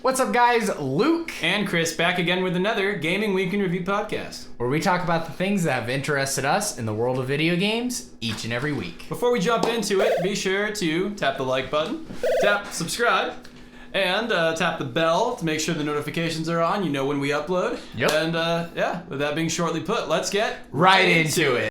What's up, guys? Luke and Chris back again with another Gaming Week in Review podcast, where we talk about the things that have interested us in the world of video games each and every week. Before we jump into it, be sure to tap the like button, tap subscribe, and tap the bell to make sure the notifications are on. You know when we upload. Yep. And yeah, with that being shortly put, let's get right into it.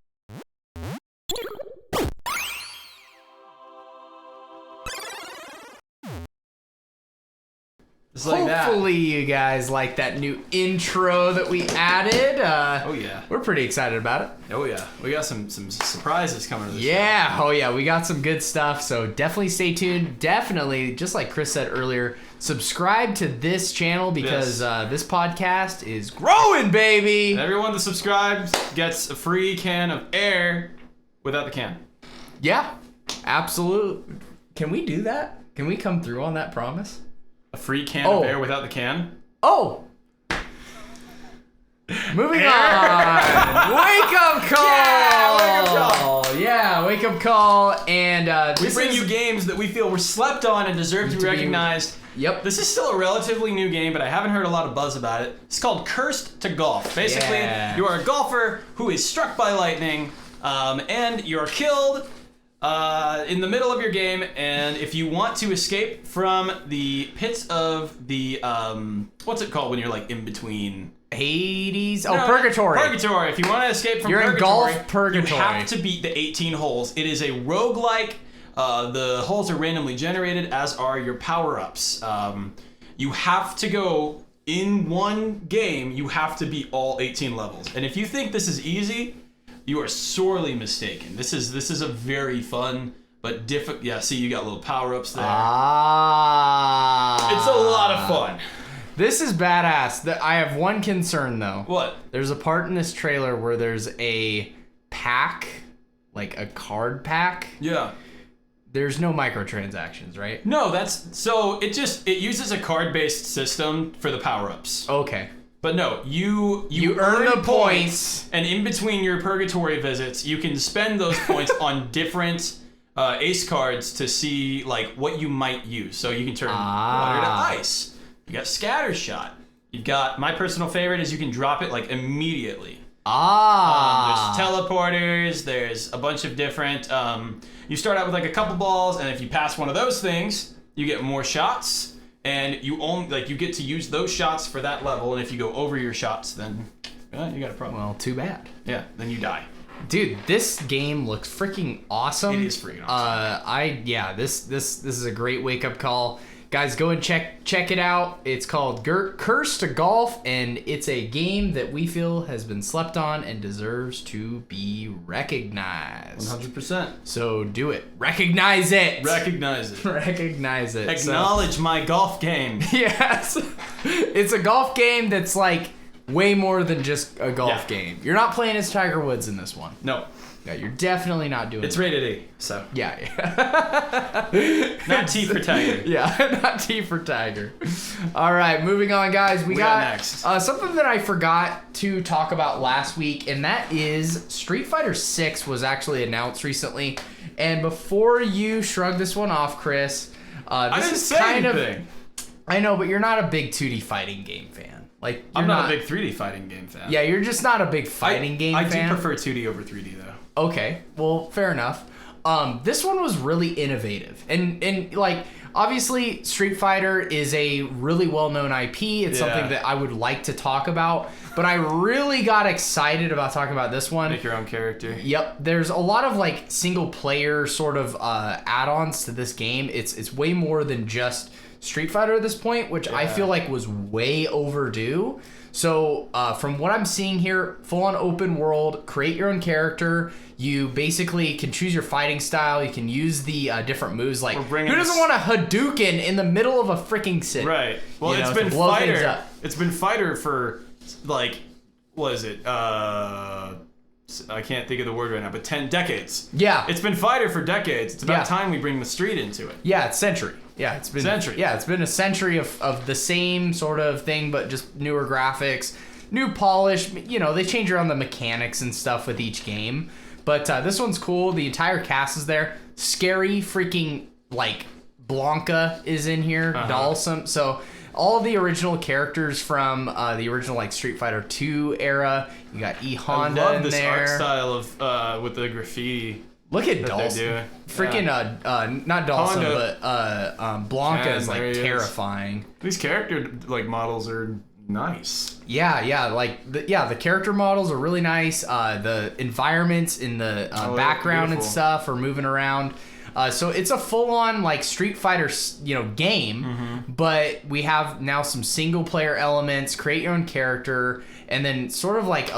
Like Hopefully you guys like that new intro that we added. Oh yeah. We're pretty excited about it. Oh yeah. We got some surprises coming to this Yeah. show. Oh yeah. We got some good stuff. So definitely stay tuned. Definitely, just like Chris said earlier, subscribe to this channel because this podcast is growing, baby. And everyone that subscribes gets a free can of air without the can. Yeah. Absolutely. Can we do that? Can we come through on that promise? A free can of air without the can? Oh! Moving on! Wake up call! Yeah, wake up call. And we bring you games that we feel were slept on and deserve to be recognized. Yep. This is still a relatively new game, but I haven't heard a lot of buzz about it. It's called Cursed to Golf. Basically, you are a golfer who is struck by lightning, and you're killed in the middle of your game, and if you want to escape from the pits of the what's it called when you're like in between Hades? Purgatory. Purgatory. If you want to escape from You're in golf purgatory. You have to beat the 18 holes. It is a roguelike. The holes are randomly generated, as are your power-ups. You have to go in one game. You have to beat all 18 levels, and if you think this is easy, you are sorely mistaken. This is a very fun but difficult. Yeah, see, you got little power-ups there. It's a lot of fun. This is badass. I have one concern though. What? There's a part in this trailer where there's a pack, like a card pack. Yeah. There's no microtransactions, right? No, it uses a card-based system for the power-ups. Okay. But no, you earn the points, and in between your purgatory visits, you can spend those points on different ace cards to see like what you might use. So you can turn water to ice. You got scatter shot. You've got, my personal favorite is you can drop it like immediately. There's teleporters. There's a bunch of different. You start out with like a couple balls, and if you pass one of those things, you get more shots. And you get to use those shots for that level, and if you go over your shots, then you got a problem. Well, too bad. Yeah, then you die. Dude, this game looks freaking awesome. It is freaking awesome. This is a great wake up call. Guys, go and check it out. It's called Cursed to Golf, and it's a game that we feel has been slept on and deserves to be recognized. 100%. So do it. Recognize it. Recognize it. Recognize it. Acknowledge my golf game. Yes. It's a golf game that's like way more than just a golf game. You're not playing as Tiger Woods in this one. No. Yeah, you're definitely not doing It's rated E, so. Yeah. Not T for Tiger. Yeah, not T for Tiger. All right, moving on, guys. We got next. Something that I forgot to talk about last week, and that is Street Fighter 6 was actually announced recently. And before you shrug this one off, Chris, I didn't say anything. I know, but you're not a big 2D fighting game fan. Like, I'm not a big 3D fighting game fan. Yeah, you're just not a big fighting game fan. I do prefer 2D over 3D, though. Okay, well, fair enough. This one was really innovative, and like obviously Street Fighter is a really well-known IP. It's something that I would like to talk about, but I really got excited about talking about this one. Make your own character. Yep, there's a lot of like single-player sort of add-ons to this game. It's way more than just Street Fighter at this point, which I feel like was way overdue. So from what I'm seeing here, full-on open world, create your own character. You basically can choose your fighting style. You can use the different moves. Like, who doesn't want a Hadouken in the middle of a freaking city? Right. Well, it's been fighter. It's been fighter for like, what is it? I can't think of the word right now, but 10 decades. Yeah. It's been fighter for decades. It's about time we bring the street into it. Yeah, it's century. Yeah, it's been century. Yeah, it's been a century of the same sort of thing, but just newer graphics, new polish. You know, they change around the mechanics and stuff with each game. But this one's cool. The entire cast is there. Scary freaking, like, Blanca is in here. Dhalsim. So all of the original characters from the original like Street Fighter 2 era. You got E Honda I love in this there. art style of with the graffiti. Look at Dawson. Freaking not Dawson, Honda. but Blanca is like there he is. terrifying. These character like models are nice. Yeah, like the character models are really nice. The environments in the background and stuff are moving around. So it's a full-on like Street Fighter, game, but we have now some single-player elements. Create your own character, and then sort of like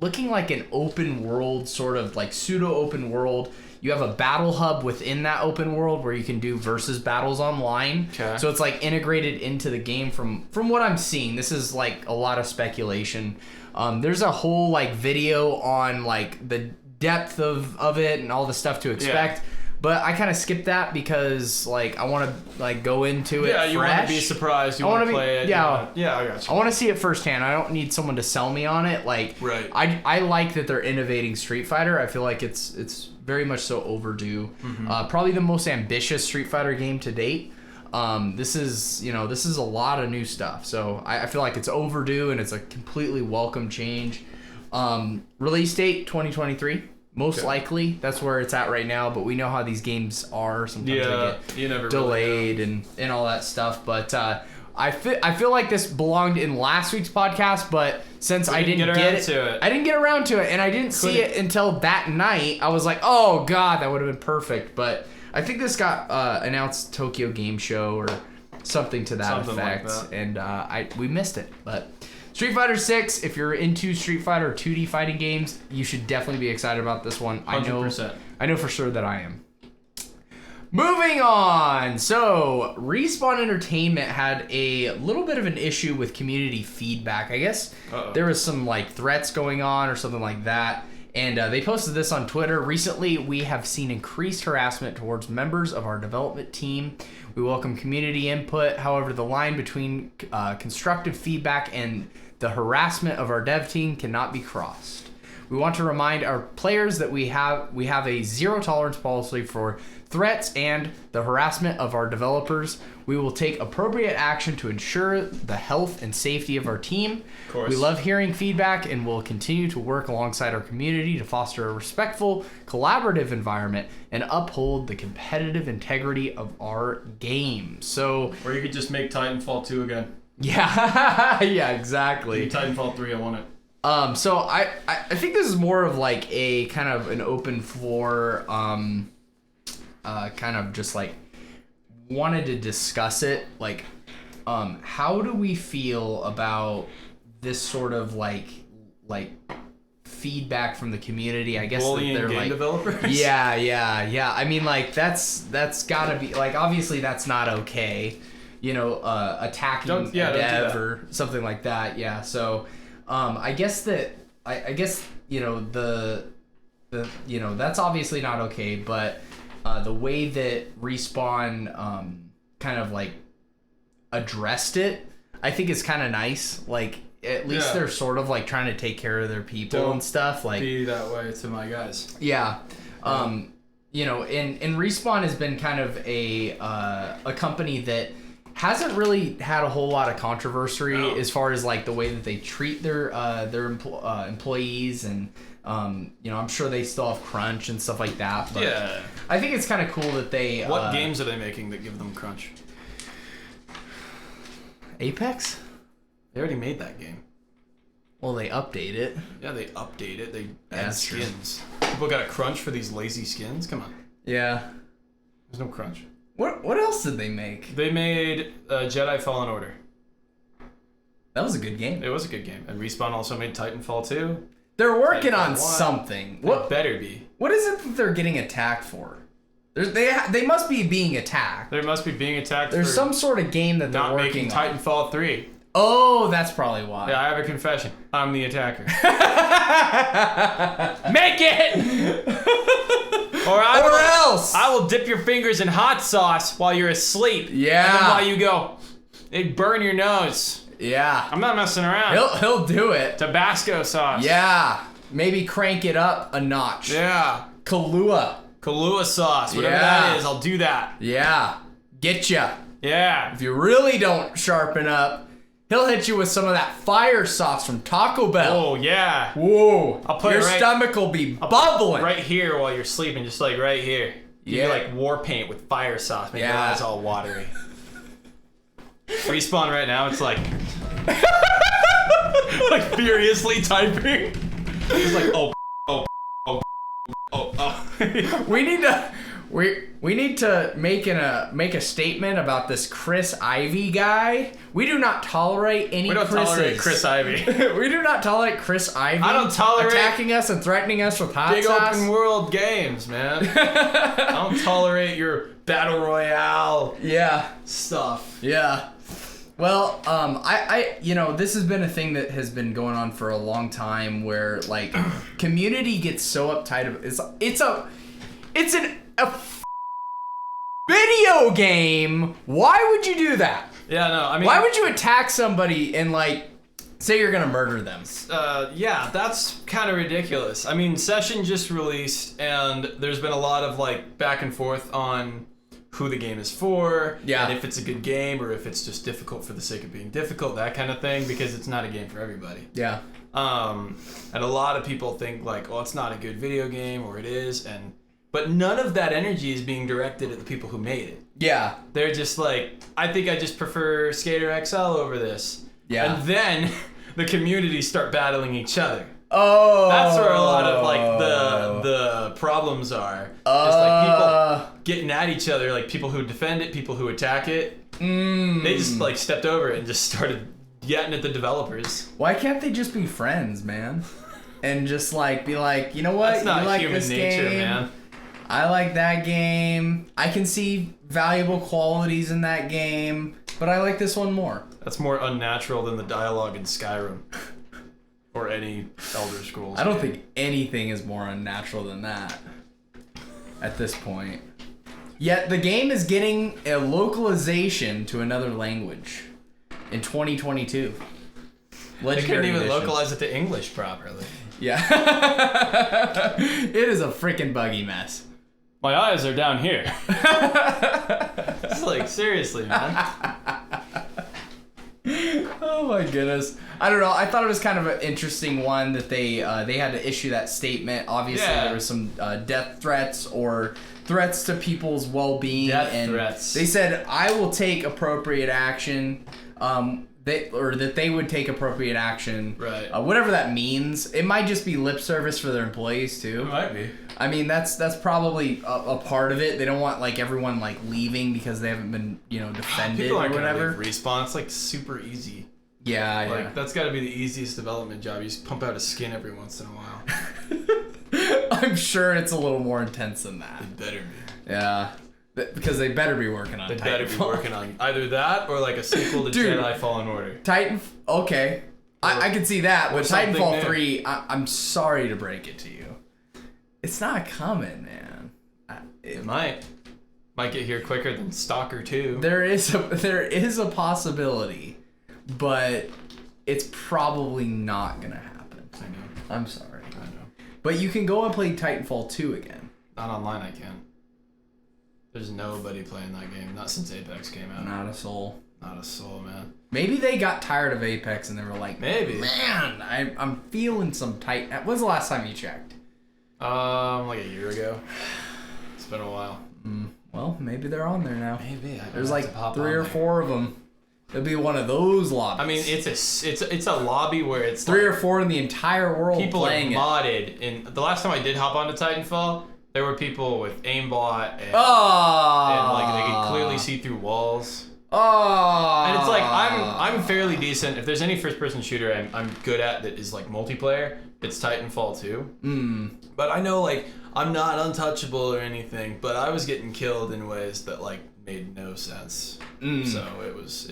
looking like an open world, sort of like pseudo open world. You have a battle hub within that open world where you can do versus battles online. Okay. So it's like integrated into the game from what I'm seeing. This is like a lot of speculation. There's a whole like video on like the depth of it and all the stuff to expect. Yeah. But I kind of skipped that because like I want to like go into it. Yeah, you want to be surprised. You want to play it. Yeah, I got you. I want to see it firsthand. I don't need someone to sell me on it. Like, right. I like that they're innovating Street Fighter. I feel like it's very much so overdue. Probably the most ambitious Street Fighter game to date. This is a lot of new stuff. So I feel like it's overdue and it's a completely welcome change. Release date 2023. Most likely, that's where it's at right now. But we know how these games are. Sometimes they get delayed and all that stuff. But I feel like this belonged in last week's podcast. But since I didn't get around to it, and I didn't see it until that night, I was like, oh god, that would have been perfect. But I think this got announced Tokyo Game Show or something to that effect, like that. And we missed it. But Street Fighter 6, if you're into Street Fighter 2D fighting games, you should definitely be excited about this one. 100%. I know for sure that I am. Moving on. So, Respawn Entertainment had a little bit of an issue with community feedback. I guess there was some like threats going on or something like that. And they posted this on Twitter. Recently, we have seen increased harassment towards members of our development team. We welcome community input. However, the line between constructive feedback and the harassment of our dev team cannot be crossed. We want to remind our players that we have a zero tolerance policy for threats and the harassment of our developers. We will take appropriate action to ensure the health and safety of our team. Of course. We love hearing feedback and will continue to work alongside our community to foster a respectful, collaborative environment and uphold the competitive integrity of our game. So, or you could just make Titanfall 2 again. Yeah, yeah, exactly. Titanfall 3, I want it. So I think this is more of like a kind of an open floor, kind of just like wanted to discuss it. Like, how do we feel about this sort of like feedback from the community? I guess bullying that they're game like developers. Yeah. I mean, like that's gotta be like obviously that's not okay. Attacking a dev or something like that. Yeah. So, I guess the that's obviously not okay. But the way that Respawn kind of like addressed it, I think is kind of nice. Like at least they're sort of like trying to take care of their people and stuff. Like be that way to my guys. Yeah. And Respawn has been kind of a company that hasn't really had a whole lot of controversy as far as like the way that they treat their employees, and I'm sure they still have crunch and stuff like that. But yeah, I think it's kind of cool that they. What games are they making that give them crunch? Apex? They already made that game. Well, they update it. Yeah, they update it. They add skins. People got a crunch for these lazy skins? Come on. Yeah. There's no crunch. What else did they make? They made Jedi Fallen Order. That was a good game. It was a good game. And Respawn also made Titanfall 2. They're working on something. What better be? What is it that they're getting attacked for? They must be being attacked. They must be being attacked. There's some sort of game that they're working on. Titanfall 3. Oh, that's probably why. Yeah, I have a confession. I'm the attacker. Make it! Or else! I will dip your fingers in hot sauce while you're asleep. Yeah. And then while you go, it burn your nose. Yeah. I'm not messing around. He'll do it. Tabasco sauce. Yeah. Maybe crank it up a notch. Yeah. Kahlua sauce. Whatever that is, I'll do that. Yeah. Getcha. Yeah. If you really don't sharpen up, he'll hit you with some of that fire sauce from Taco Bell. Oh, yeah. Whoa. I'll put your it right, stomach will be bubbling. right here while you're sleeping, just like right here. You Yeah. like war paint with fire sauce. Make your Yeah. eyes all watery. Respawn right now, it's like... like furiously typing. It's like, oh. We need to make a statement about this Chris Ivy guy. We do not tolerate any We don't tolerate Chris Ivy. We do not tolerate Chris Ivy. I don't tolerate attacking us and threatening us with hot big sauce. open world games, man. I don't tolerate your battle royale stuff. Yeah. Well, this has been a thing that has been going on for a long time where like community gets so uptight. It's a video game. Why would you do that? Yeah, no, I mean, Why would you attack somebody and like say you're gonna murder them? Yeah, that's kind of ridiculous. I mean, Session just released, and there's been a lot of like back and forth on who the game is for, and if it's a good game or if it's just difficult for the sake of being difficult, that kind of thing, because it's not a game for everybody. Yeah. And a lot of people think like, oh, it's not a good video game, or it is, but none of that energy is being directed at the people who made it. Yeah. They're just like, I think I just prefer Skater XL over this. Yeah. And then the community start battling each other. Oh. That's where a lot of like the problems are. Just like people getting at each other, like people who defend it, people who attack it. They just like stepped over it and just started getting at the developers. Why can't they just be friends, man? And just like be like, you know what? That's not you like human this nature, game? man. I like that game. I can see valuable qualities in that game, but I like this one more. That's more unnatural than the dialogue in Skyrim. Or any Elder Scrolls. I don't think anything is more unnatural than that at this point. Yet the game is getting a localization to another language in 2022. They couldn't even localize it to English properly. Yeah. It is a freaking buggy mess. My eyes are down here. It's like, seriously, man. Oh my goodness. I don't know. I thought it was kind of an interesting one that they had to issue that statement. Obviously, there was some death threats or threats to people's well-being. Death threats. They said, I will take appropriate action. That they would take appropriate action. Right. Whatever that means. It might just be lip service for their employees, too. It might be. I mean, that's probably a part of it. They don't want like everyone like leaving because they haven't been, defended People aren't or whatever. Gonna leave Respawn. It's like super easy. Yeah, like, that's got to be the easiest development job. You just pump out a skin every once in a while. I'm sure it's a little more intense than that. It better be. Yeah. Because they better be working on Titanfall. They better be working on either that or like a sequel to Jedi Fallen Order. Okay. I can see that, but Titanfall new. 3, I'm sorry to break it to you. It's not coming, man. It might get here quicker than Stalker 2. There is a possibility, but it's probably not gonna happen. I know. I'm sorry. I know. But you can go and play Titanfall 2 again. Not online, I can't. There's nobody playing that game. Not since Apex came out. Not a soul. Not a soul, man. Maybe they got tired of Apex and they were like, maybe. Man, I'm feeling some Titan. When's the last time you checked? Like a year ago. It's been a while. Well, maybe they're on there now. Maybe. There's like 3 or 4 of them. It'll be one of those lobbies. I mean, it's a lobby where it's 3 or 4 in the entire world people playing are modded. And the last time I did hop onto Titanfall, there were people with aimbot and like they could clearly see through walls. And it's like I'm fairly decent. If there's any first-person shooter I'm good at that is like multiplayer, it's Titanfall 2. But I know like I'm not untouchable or anything, but I was getting killed in ways that like made no sense. So it was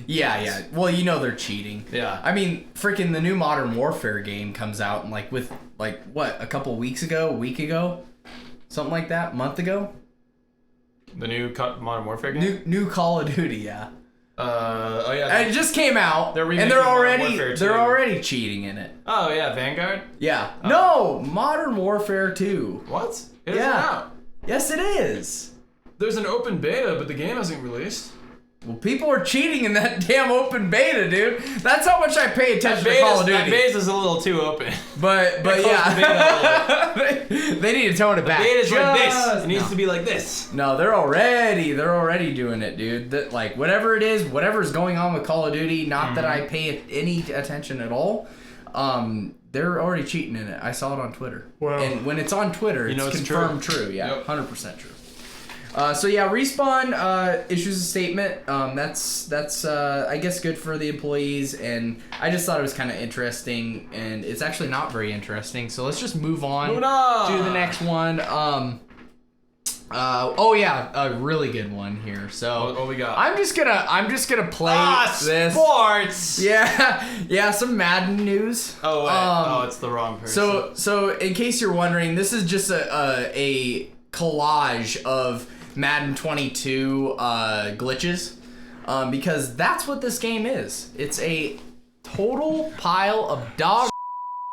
Yeah. Well, they're cheating. Yeah. I mean, freaking the new Modern Warfare game comes out and like with like what, a couple weeks ago, a week ago, something like that, month ago. The new Modern Warfare game? New Call of Duty, yeah. Oh yeah. And it just came out, and they're already cheating in it. Oh yeah, Vanguard? Yeah. No, Modern Warfare 2. What? It isn't out. Yes, it is. There's an open beta, but the game hasn't released. Well, people are cheating in that damn open beta, dude. That's how much I pay attention to Call of Duty. That beta's a little too open. But yeah, they need to tone it back. The beta's like this. It needs to be like this. No, they're already doing it, dude. That, like, whatever it is, whatever's going on with Call of Duty, not that I pay any attention at all. They're already cheating in it. I saw it on Twitter. Wow. And when it's on Twitter, it's confirmed true. Yeah, yep. 100% true. So yeah, Respawn issues a statement. That's I guess good for the employees, and I just thought it was kind of interesting, and it's actually not very interesting. So let's just move on to the next one. Oh yeah, a really good one here. So what we got? I'm just gonna play this. Sports. Yeah, some Madden news. Oh wait, it's the wrong person. So in case you're wondering, this is just a collage of Madden 22 glitches, because that's what this game is. It's a total pile of dog.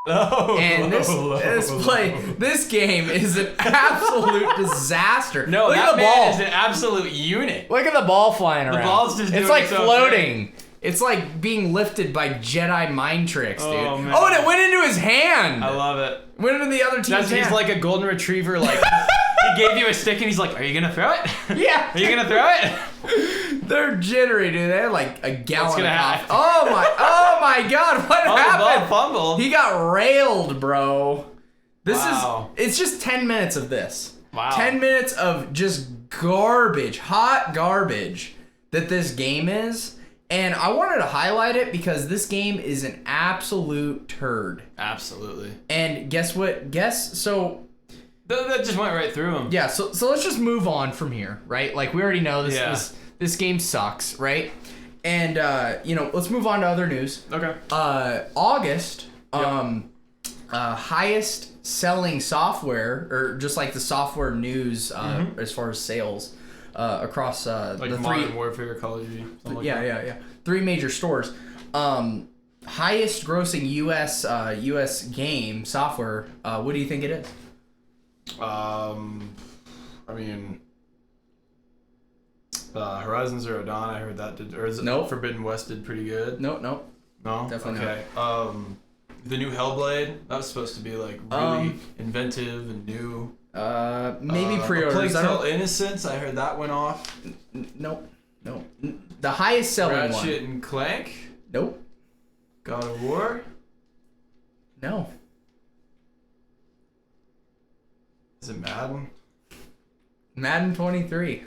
And this game is an absolute disaster. No, look at the ball. Is an absolute unit. Look at the ball flying around. The ball's just it's like floating. Thing. It's like being lifted by Jedi mind tricks, dude. Oh, man. Oh, and it went into his hand. I love it. Went into the other team's hand. He's like a golden retriever, like he gave you a stick and he's like, "Are you gonna throw it? Yeah. Are you gonna throw it?" They're jittery, dude. They had like a gallon of coffee. Oh my God! What happened? Fumble. He got railed, bro. It's just 10 minutes of this. Wow. 10 minutes of just garbage, hot garbage that this game is. And I wanted to highlight it because this game is an absolute turd. Absolutely. And guess what? So that just went right through him. Yeah, so let's just move on from here, right? Like, we already know this game sucks, right? And let's move on to other news. Okay. August, highest selling software, or just like the software news as far as sales across like the Modern Warfare, Call of Duty. Yeah. 3 major stores. Highest grossing US game software. What do you think it is? I mean, Horizon Zero Dawn. I heard that did, or is it? Nope. Forbidden West did pretty good. No, Definitely not. The new Hellblade, that was supposed to be like really inventive and new. Maybe pre-orders. Plague Tale Innocence, I heard that went off. Nope. The highest selling one. Ratchet and Clank. Nope. God of War. No. Is it Madden? Madden 23.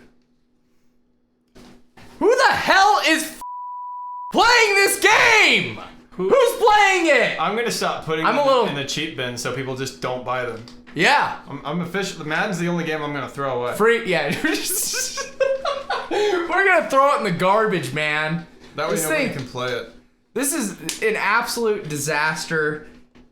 Who the hell is playing this game? Who's playing it? I'm gonna stop putting them in the cheap bin so people just don't buy them. Yeah. I'm official. The Madden's the only game I'm gonna throw away. Free, yeah. We're gonna throw it in the garbage, man. That way nobody can play it. This is an absolute disaster.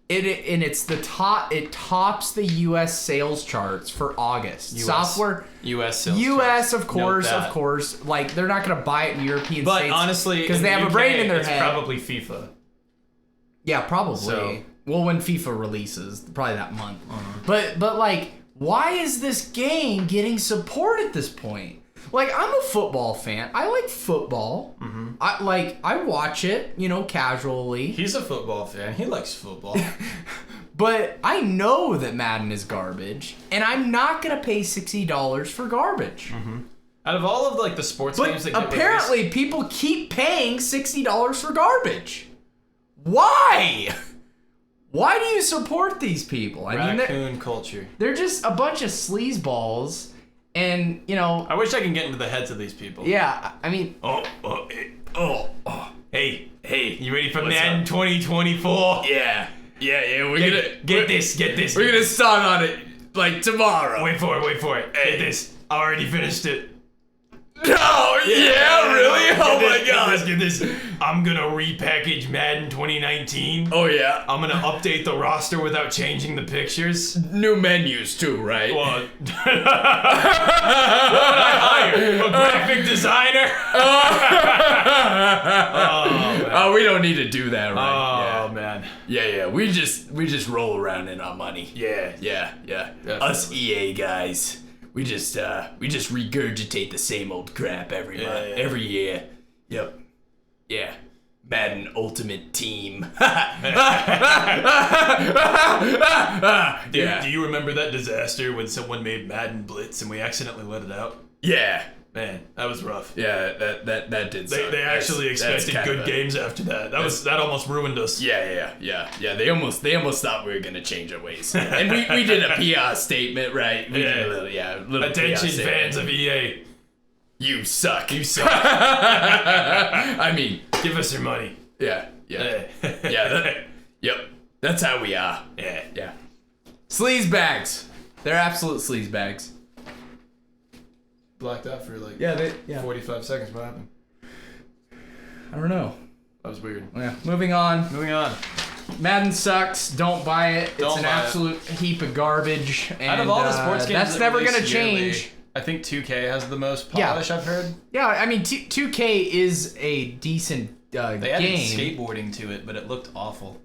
It tops the U.S. sales charts for August. Software. U.S. sales U.S. charts. of course. Like, they're not gonna buy it in European but states. But honestly, because they have a brain in their it's head. Probably FIFA. Yeah, probably. So. Well, when FIFA releases, probably that month. But like, why is this game getting support at this point? Like, I'm a football fan. I like football. I watch it, casually. He's a football fan. He likes football. But I know that Madden is garbage, and I'm not gonna pay $60 for garbage. Out of all of like the sports games that apparently people keep paying $60 for garbage. Why? Why do you support these people? Raccoon culture. They're just a bunch of sleazeballs. And, I wish I could get into the heads of these people. Yeah, I mean... Hey, you ready for Madden 2024? Yeah, we're gonna... Get this. We're gonna start on it, like, tomorrow. Wait for it. Hey. Get this. I already finished it. Oh, yeah, really? Oh my God. Get this. I'm gonna repackage Madden 2019. Oh, yeah? I'm gonna update the roster without changing the pictures. New menus, too, right? What? What would I hire? A graphic designer? Oh, we don't need to do that, right? Oh, man. Yeah, we just roll around in our money. Yeah. Us EA guys. we just regurgitate the same old crap every month, every year. Yep. Yeah. Madden Ultimate Team. Do you remember that disaster when someone made Madden Blitz and we accidentally let it out? Yeah. Man, that was rough. Yeah, that did suck. They actually expected good games after that. That almost ruined us. Yeah. They almost thought we were gonna change our ways. And we did a PR statement, right? We did a little Attention PR fans of EA. You suck. I mean, give us your money. Yeah. Yep. That's how we are. Yeah. Sleaze bags. They're absolute sleaze bags. Blacked out for like 45 seconds. What happened? I don't know. That was weird. Yeah. Moving on. Madden sucks. Don't buy it. It's an absolute heap of garbage. And, out of all the sports games, that's never gonna change. I think 2K has the most polish. I've heard. Yeah, I mean 2K is a decent they game. added skateboarding to it, but it looked awful.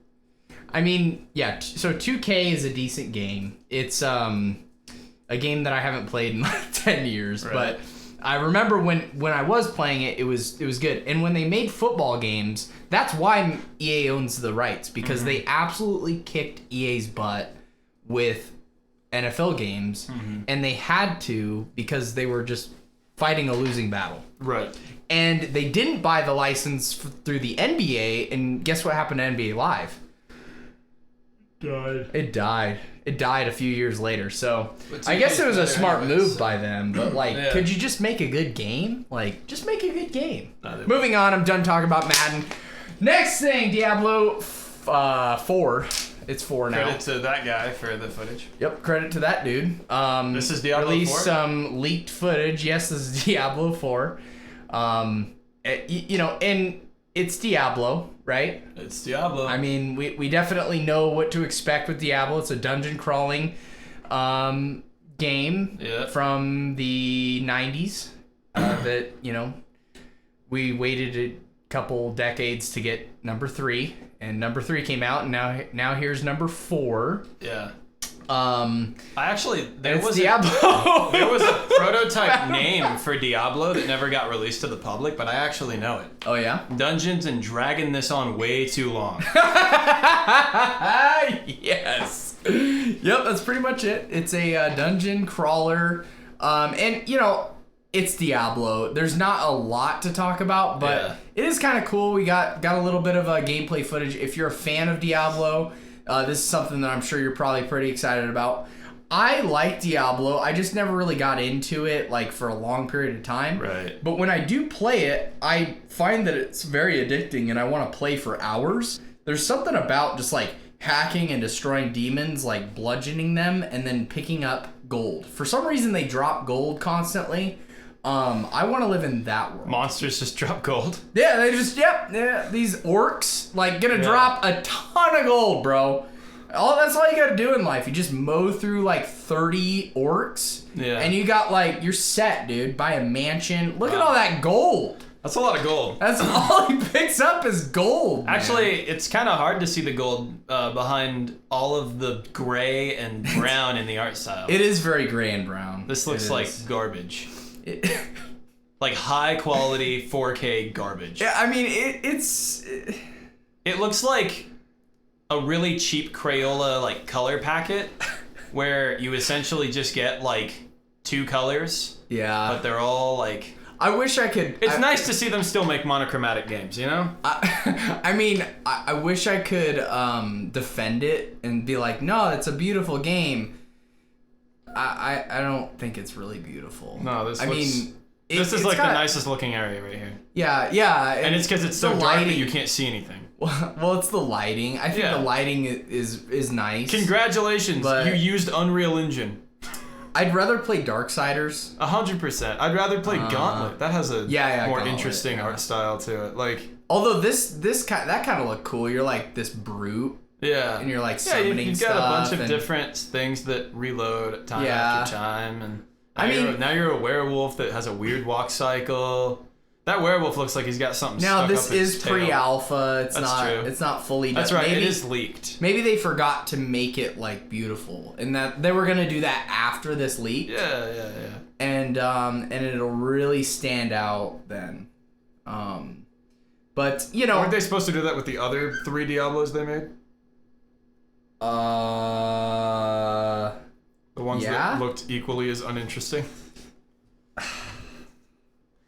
I mean, yeah. So 2K is a decent game. It's a game that I haven't played in like 10 years, right. But I remember when I was playing it, it was good. And when they made football games, that's why EA owns the rights, because they absolutely kicked EA's butt with NFL games, and they had to because they were just fighting a losing battle. Right. And they didn't buy the license through the NBA, and guess what happened to NBA Live? It died a few years later. So I guess it was a smart move by them, but like, could you just make a good game? Like, just make a good game. Moving on, I'm done talking about Madden. Next thing, Diablo 4. It's 4 now. Credit to that guy for the footage. Yep, credit to that dude. This is Diablo 4? Released some leaked footage. Yes, this is Diablo 4. And it's Diablo, right? It's Diablo. I mean, we definitely know what to expect with Diablo. It's a dungeon crawling game from the 90s that, we waited a couple decades to get number 3, and number 3 came out, and now here's number 4. Yeah. There was a prototype name for Diablo that never got released to the public, but I actually know it. Oh yeah? Dungeons and dragging this on way too long. Yes. Yep, that's pretty much it. It's a dungeon crawler, and it's Diablo. There's not a lot to talk about, but it is kind of cool. We got a little bit of gameplay footage. If you're a fan of Diablo, this is something that I'm sure you're probably pretty excited about. I like Diablo. I just never really got into it like for a long period of time. Right. But when I do play it, I find that it's very addicting and I want to play for hours. There's something about just like hacking and destroying demons, like bludgeoning them and then picking up gold. For some reason, they drop gold constantly. I want to live in that world. Monsters just drop gold? Yeah, they just, these orcs, like, gonna drop a ton of gold, bro. That's all you gotta do in life. You just mow through, like, 30 orcs, and you got, like, you're set, dude. Buy a mansion. Look at all that gold. That's a lot of gold. That's all he picks up is gold, man. Actually, it's kind of hard to see the gold behind all of the gray and brown in the art style. It is very gray and brown. This looks like garbage. Like high quality 4K garbage. Yeah, I mean it looks like a really cheap Crayola like color packet where you essentially just get like 2 colors. Yeah. But they're all like, I wish I could. It's nice to see them still make monochromatic games, I mean, I wish I could defend it and be like, no, it's a beautiful game. I don't think it's really beautiful. No, this is like the nicest looking area right here. Yeah. And it's because it's so dark that you can't see anything. Well, it's the lighting. I think the lighting is nice. Congratulations, you used Unreal Engine. I'd rather play Darksiders. 100%. I'd rather play Gauntlet. That has a more Gauntlet, interesting art style to it. Like, although that kind of looked cool. You're like this brute. Yeah. And you're like summoning you've stuff. got a bunch of different things that reload time after time. And now you're a werewolf that has a weird walk cycle. That werewolf looks like he's got something Now stuck this up his is tail. pre-alpha. It's That's not. true. It's not fully done. That's right. Maybe, it is leaked. Maybe they forgot to make it like beautiful, and that they were gonna do that after this leak. Yeah. And it'll really stand out then. But you know, Weren't they supposed to do that with the other 3 Diablos they made? The ones that looked equally as uninteresting.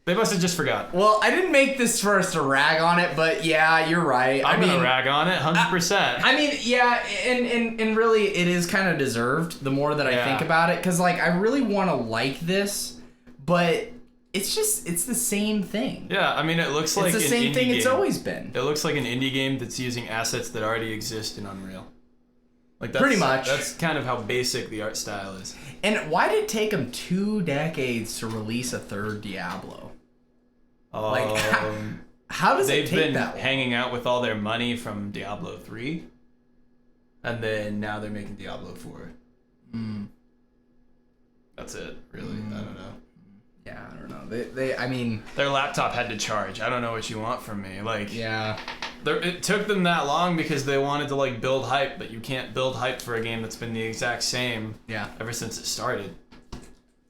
They must have just forgot. Well, I didn't make this first to rag on it, but yeah, you're right. I'm gonna rag on it 100%. I mean, yeah, and really, it is kind of deserved. The more that I think about it, because like I really want to like this, but it's the same thing. Yeah, I mean, it looks like it's the same thing it's game. always been. It looks like an indie game that's using assets that already exist in Unreal. Like that's, pretty much. That's kind of how basic the art style is. And why did it take them 2 decades to release a 3rd Diablo? Like, how does it take that long? They've been hanging out with all their money from Diablo 3, and then now they're making Diablo 4. That's it, really. I don't know. Yeah, I don't know. I mean, their laptop had to charge. I don't know what you want from me. Like, yeah. It took them that long because they wanted to like build hype, but you can't build hype for a game that's been the exact same ever since it started.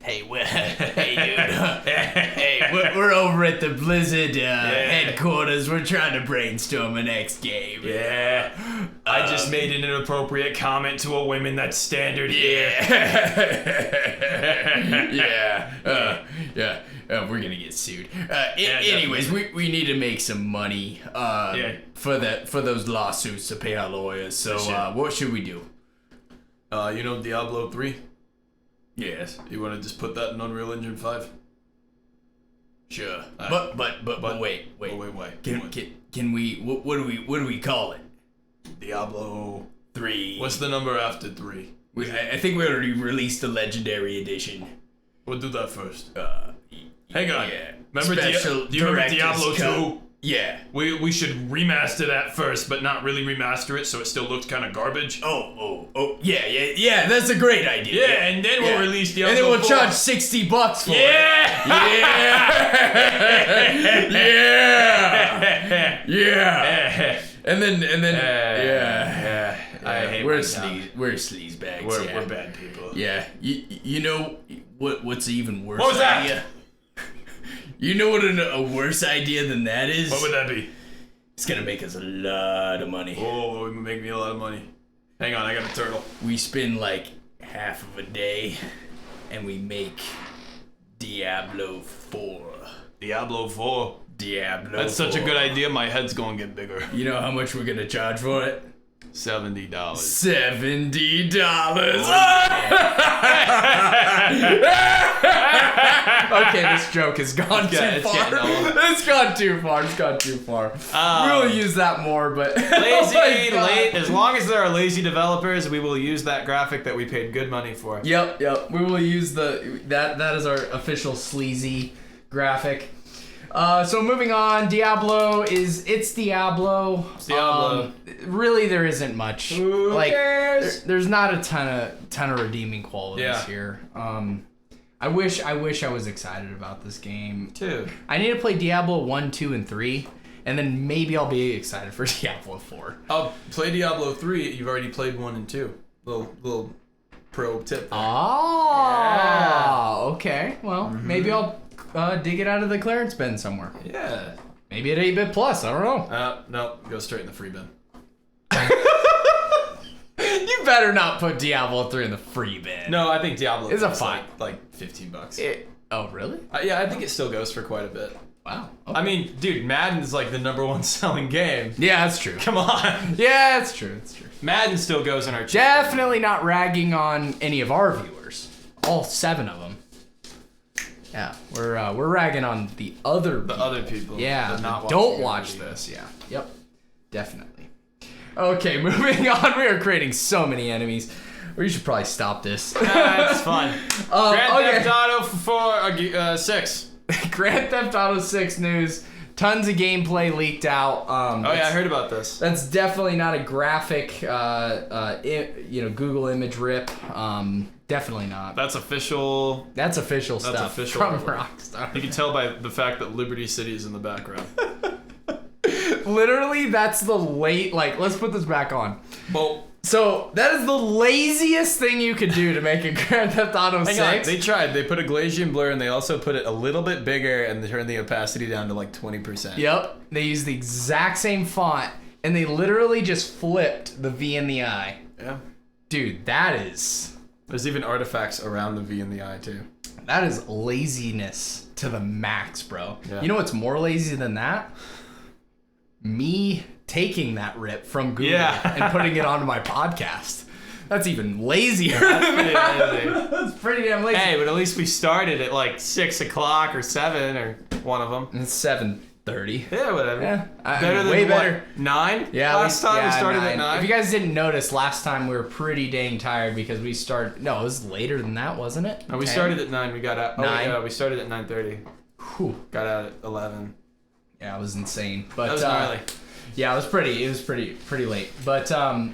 Hey, dude. Hey, we're over at the Blizzard headquarters. We're trying to brainstorm a next game. Yeah. I just made an inappropriate comment to a woman. That's standard here. Yeah. We're gonna get sued. Anyways, we need to make some money for those lawsuits to pay our lawyers. So what should we do? You know Diablo 3? Yes. You want to just put that in Unreal Engine 5? Sure. But wait. Why? Can we what do we call it? Diablo 3. What's the number after 3? I think we already released the Legendary Edition. We'll do that first. Hang on. Yeah. Remember do you remember Diablo 2? Yeah. We should remaster that first, but not really remaster it so it still looks kind of garbage. Oh. Yeah. That's a great idea. Yeah, and then we'll release Diablo 4. And then we'll charge $60 for it. Yeah. And then I hate we're sleazebags. We're bad people. Yeah. You know what's even worse? What was that? Idea? You know what a worse idea than that is? What would that be? It's gonna make us a lot of money. Oh, it would make me a lot of money. Hang on, I got a turtle. We spend like half of a day, and we make Diablo 4. Diablo 4. That's 4. such a good idea. My head's gonna get bigger. You know how much we're gonna charge for it? $70. $70. Okay, this joke has gone too far. It's gone too far. We'll use that more, but as long as there are lazy developers, we will use that graphic that we paid good money for. Yep. We will use that is our official sleazy graphic. So moving on, Diablo it's Diablo. It's Diablo. Really, there isn't much. Who cares? There's not a ton of redeeming qualities here. I wish I was excited about this game too. I need to play Diablo 1, 2, and 3, and then maybe I'll be excited for Diablo 4. I'll play Diablo 3. You've already played 1 and 2. Little pro tip. Okay. Well, maybe I'll dig it out of the clearance bin somewhere. Yeah. Maybe at 8bitplus. I don't know. No. Go straight in the free bin. You better not put Diablo 3 in the free bin. No, I think Diablo is a fine. Like $15. Oh, really? Yeah, I think it still goes for quite a bit. Wow. Okay. I mean, dude, Madden's like the #1 selling game. Yeah, that's true. Come on. Yeah, that's true. Madden still goes in our chat. Definitely not ragging on any of our viewers. All 7 of them. Yeah, we're ragging on the other people. Yeah, that don't watch this. Yeah. Yep. Definitely. Okay, moving on. We are creating so many enemies. We should probably stop this. It's fun. Grand Theft Auto 6. Grand Theft Auto 6 news. Tons of gameplay leaked out. I heard about this. That's definitely not a graphic, Google image rip. Definitely not. That's official. That's official stuff official from artwork. Rockstar. You can tell by the fact that Liberty City is in the background. Literally, that's the let's put this back on. Well, So, that is the laziest thing you could do to make a Grand Theft Auto 6. hang on. They tried. They put a Gaussian blur and they also put it a little bit bigger and they turned the opacity down to like 20%. Yep. They used the exact same font and they literally just flipped the V and the I. Yeah. Dude, there's even artifacts around the V and the I too. that is laziness to the max, bro. Yeah. You know what's more lazy than that? Me taking that rip from Google and putting it onto my podcast. That's even lazier. That's pretty damn lazy. Hey, but at least we started at like 6 o'clock or 7 or one of them. It's 7:30. Yeah, whatever. Yeah, Better than way what, better. 9? Yeah, last time we started 9. at 9. If you guys didn't notice, last time we were pretty dang tired because we started. No, it was later than that, wasn't it? No, we started at 9. We got out. 9. Yeah, we started at 9:30. Whew. Got out at 11. Yeah, it was insane. But That was gnarly. yeah, it was pretty late. But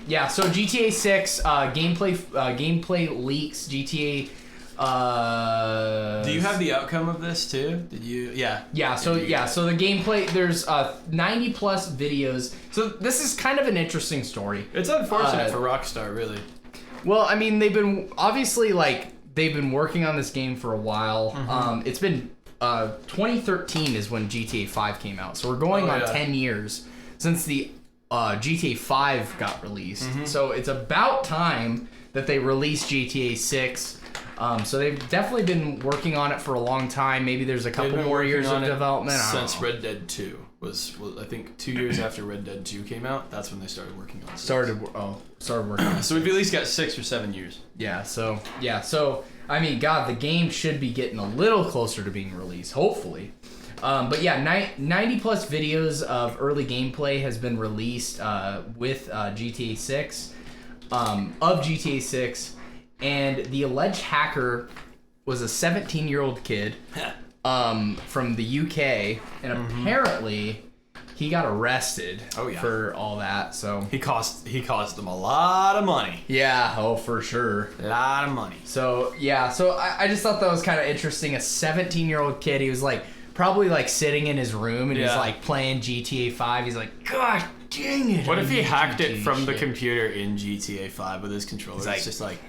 yeah, so GTA 6 gameplay leaks. GTA. Do you have the outcome of this too? Did you? Yeah. Yeah. So So the gameplay. There's 90 plus videos. So this is kind of an interesting story. It's unfortunate for Rockstar, really. Well, I mean, they've been working on this game for a while. Mm-hmm. It's been 2013 is when GTA 5 came out. So we're going on 10 years since the GTA 5 got released. Mm-hmm. So it's about time that they released GTA 6. So they've definitely been working on it for a long time. Maybe there's a couple more years of development. Since Red Dead 2 was I think 2 years after Red Dead 2 came out. That's when they started working on it. Started working on it. So we've at least got 6 or 7 years. Yeah, so I mean, God, the game should be getting a little closer to being released, hopefully. But yeah, 90 plus videos of early gameplay has been released with GTA 6, of GTA 6, and the alleged hacker was a 17-year-old kid from the UK, and apparently he got arrested for all that. So he cost them a lot of money. Yeah, oh for sure. A lot of money. So yeah, so I just thought that was kind of interesting. A 17-year-old kid, he was like probably like sitting in his room and he's like playing GTA 5. He's like, God dang it. What if he hacked it from shit. the computer in GTA 5 with his controller? It's like, it's just like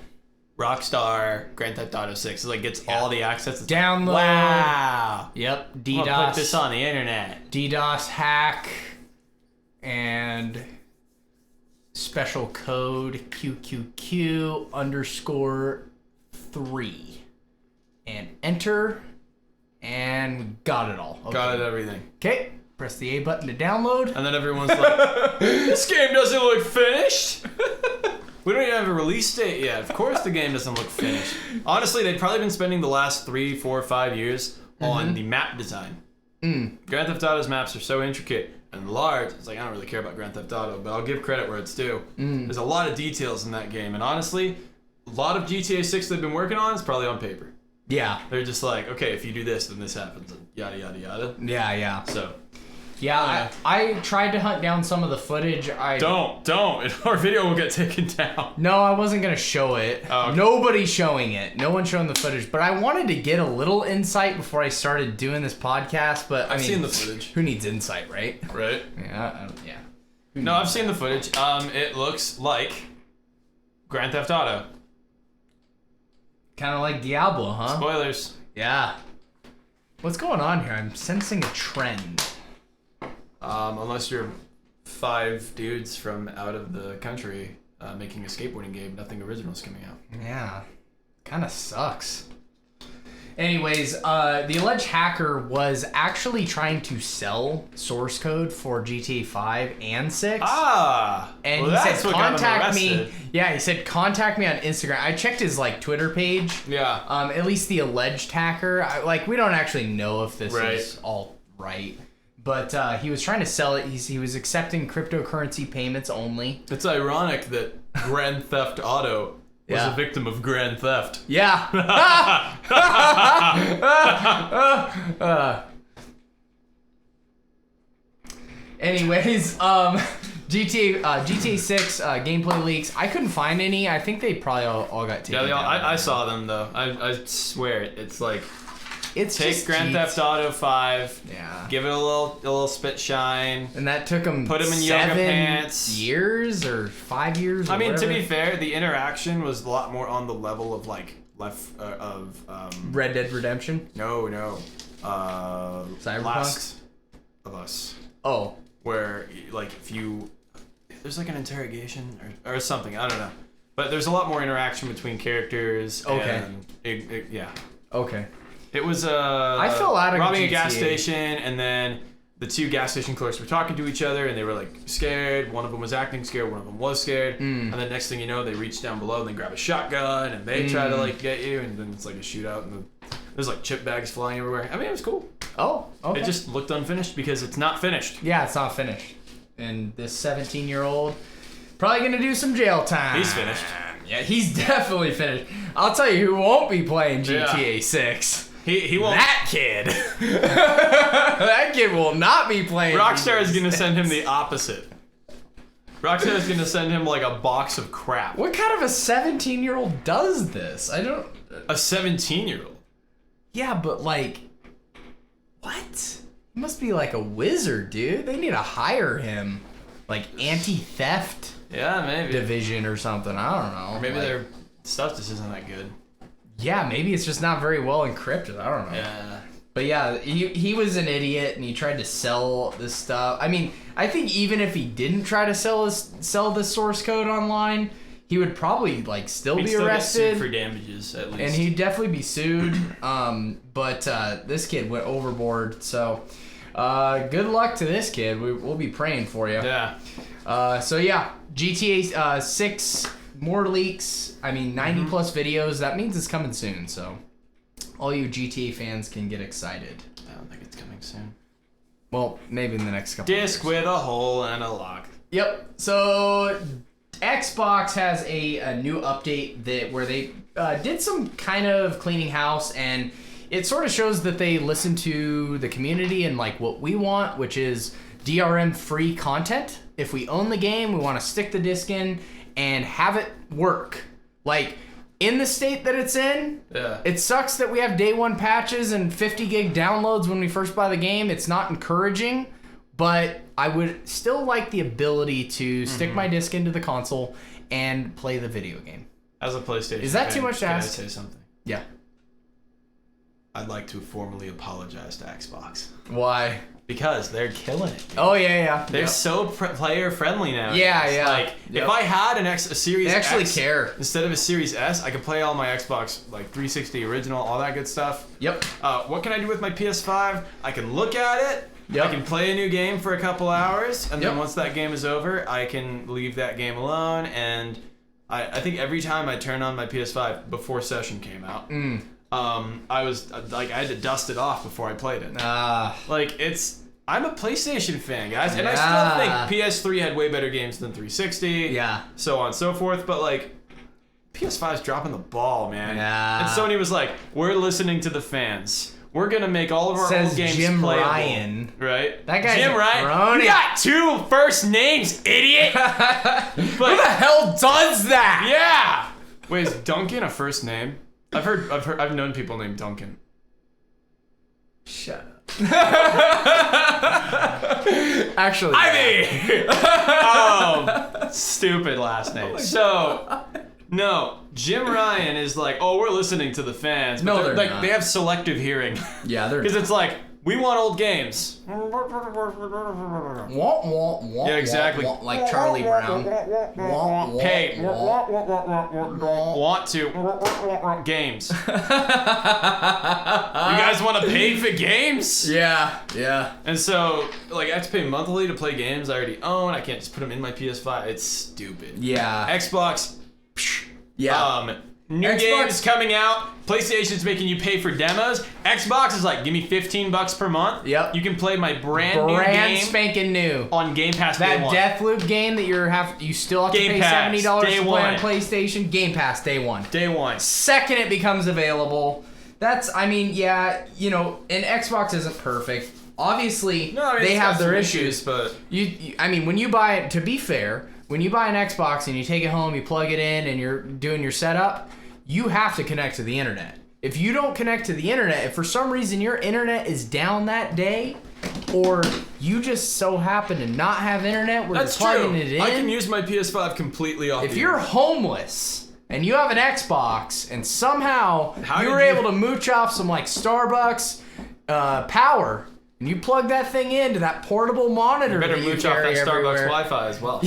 Rockstar, Grand Theft Auto 6. It like gets all the access. It's download. Wow. Yep. I'm DDoS. gonna put this on the internet. DDoS hack and special code QQQ_3 and enter, and we got it all. Okay. Got it, everything. Okay. Press the A button to download. And then everyone's like, this game doesn't look finished. We don't even have a release date yet. Of course the game doesn't look finished. Honestly, they've probably been spending the last 3, 4, 5 years on the map design. Grand Theft Auto's maps are so intricate and large. It's like, I don't really care about Grand Theft Auto, but I'll give credit where it's due. There's a lot of details in that game. And honestly, a lot of GTA 6 they've been working on is probably on paper. Yeah. They're just like, okay, if you do this, then this happens. And yada, yada, yada. Yeah. So... Yeah, I tried to hunt down some of the footage. Don't. Our video will get taken down. No, I wasn't going to show it. Oh, okay. Nobody's showing it. No one's showing the footage. But I wanted to get a little insight before I started doing this podcast. But I've seen the footage. Who needs insight, right? Right? Yeah. No, I've seen the footage. It looks like Grand Theft Auto. Kind of like Diablo, huh? Spoilers. Yeah. What's going on here? I'm sensing a trend. Unless you're 5 dudes from out of the country making a skateboarding game, nothing original is coming out. Yeah. Kind of sucks. Anyways, the alleged hacker was actually trying to sell source code for GTA 5 and 6. And well, he said, contact me. Yeah, he said, contact me on Instagram. I checked his, wTwitter page. Yeah. At least the alleged hacker. We don't actually know if this is all right. But he was trying to sell it. He was accepting cryptocurrency payments only. It's ironic that Grand Theft Auto was a victim of Grand Theft. Yeah. Anyways, GTA 6 gameplay leaks. I couldn't find any. I think they probably all got taken Yeah, down. I saw them though. I swear it's like It's take just Grand Theft Auto 5. Yeah. Give it a little spit shine. And that took them Put 'em in yoga 7 pants. years or 5 years. Or I mean, whatever. to be fair, the interaction was a lot more on the level of like Red Dead Redemption. No. Cyberpunk? Last of Us. Oh. Where like if you there's like an interrogation or something, I don't know, but there's a lot more interaction between characters. Okay. And yeah. Okay. It was I fell out of robbing a GTA. gas station, and then the two gas station clerks were talking to each other, and they were like scared. One of them was acting scared, one of them was scared, and then next thing you know, they reach down below and they grab a shotgun and they try to like get you, and then it's like a shootout, and there's like chip bags flying everywhere. I mean, it was cool. Oh. Okay. It just looked unfinished because it's not finished. Yeah, it's not finished. And this 17-year-old probably gonna do some jail time. He's finished. Yeah, he's definitely finished. I'll tell you who won't be playing GTA 6. He won't. That kid. That kid will not be playing. Rockstar is GTA gonna 6. send him the opposite. Rockstar is gonna send him like a box of crap. What kind of a 17-year-old does this? I don't. A 17-year-old. Yeah, but like, what? He must be like a wizard, dude. They need to hire him, like anti-theft Yeah, maybe. division or something. I don't know. Or maybe like, their stuff just isn't that good. Yeah, maybe it's just not very well encrypted. I don't know. Yeah. But yeah, he was an idiot and he tried to sell this stuff. I mean, I think even if he didn't try to sell this source code online, he would probably like still be still arrested get sued for damages at least. and he'd definitely be sued. But this kid went overboard. So good luck to this kid. We'll be praying for you. Yeah. So yeah, GTA 6 more leaks. I mean, 90 plus videos. That means it's coming soon. So all you GTA fans can get excited. I don't think it's coming soon. Well, maybe in the next couple of Disc years. with a hole and a lock. Yep. So Xbox has a new update where they did some kind of cleaning house, and it sort of shows that they listen to the community and like what we want, which is DRM free content. If we own the game, we want to stick the disc in and have it work. Like in the state that it's in, Yeah. it sucks that we have day one patches and 50 gig downloads when we first buy the game. It's not encouraging, but I would still like the ability to stick my disc into the console and play the video game. As a PlayStation Is that fan, too much to can ask? I say something? Yeah. I'd like to formally apologize to Xbox. Why? Because they're killing it. Oh, yeah. They're Yep. so player friendly now. Yeah, yeah. Like Yep. if I had a Series They actually X care. instead of a Series S, I could play all my Xbox like 360 original, all that good stuff. Yep. What can I do with my PS5? I can look at it. Yep. I can play a new game for a couple hours, and then Yep. once that game is over, I can leave that game alone. And I think every time I turn on my PS5 before Session came out, I was like I had to dust it off before I played it. Like I'm a PlayStation fan, guys, and I still think PS3 had way better games than 360. Yeah. So on and so forth, but like PS5's dropping the ball, man. Yeah. And Sony was like, "We're listening to the fans. We're gonna make all of our Says old games Jim playable." Ryan. Right? That guy's Jim a Ryan. crony. You got 2 first names, idiot. Who the hell does that? Yeah. Wait, is Duncan a first name? I've known people named Duncan. Shut up. Actually, Stupid last name. No, Jim Ryan is like, oh, we're listening to the fans. But No, they're like not. they have selective hearing. Yeah, they're Because it's like, we want old games. Yeah, exactly. Like Charlie Brown. Hey, want to games. You guys want to pay for games? Yeah. And so, like, I have to pay monthly to play games I already own. I can't just put them in my PS5. It's stupid. Yeah. Xbox. Yeah. New Xbox- games coming out. PlayStation's making you pay for demos. Xbox is like, give me $15 per month. Yep. You can play my brand new Brand game spanking new. on Game Pass day That one. Deathloop game that you still have to Game pay Pass, $70 day to play on one. PlayStation. Game Pass day one. Day one. Second it becomes available. And Xbox isn't perfect. obviously No, they it's have got their some issues. but I mean, when you buy it, to be fair, when you buy an Xbox and you take it home, you plug it in, and you're doing your setup, you have to connect to the internet. If you don't connect to the internet, if for some reason your internet is down that day, or you just so happen to not have internet where that's you're plugging true. it in, I can use my PS5 completely off. if you're homeless and you have an Xbox and somehow you were able to mooch off some like Starbucks power, and you plug that thing into that portable monitor, you better that you mooch off that carry Starbucks everywhere. Wi-Fi as well.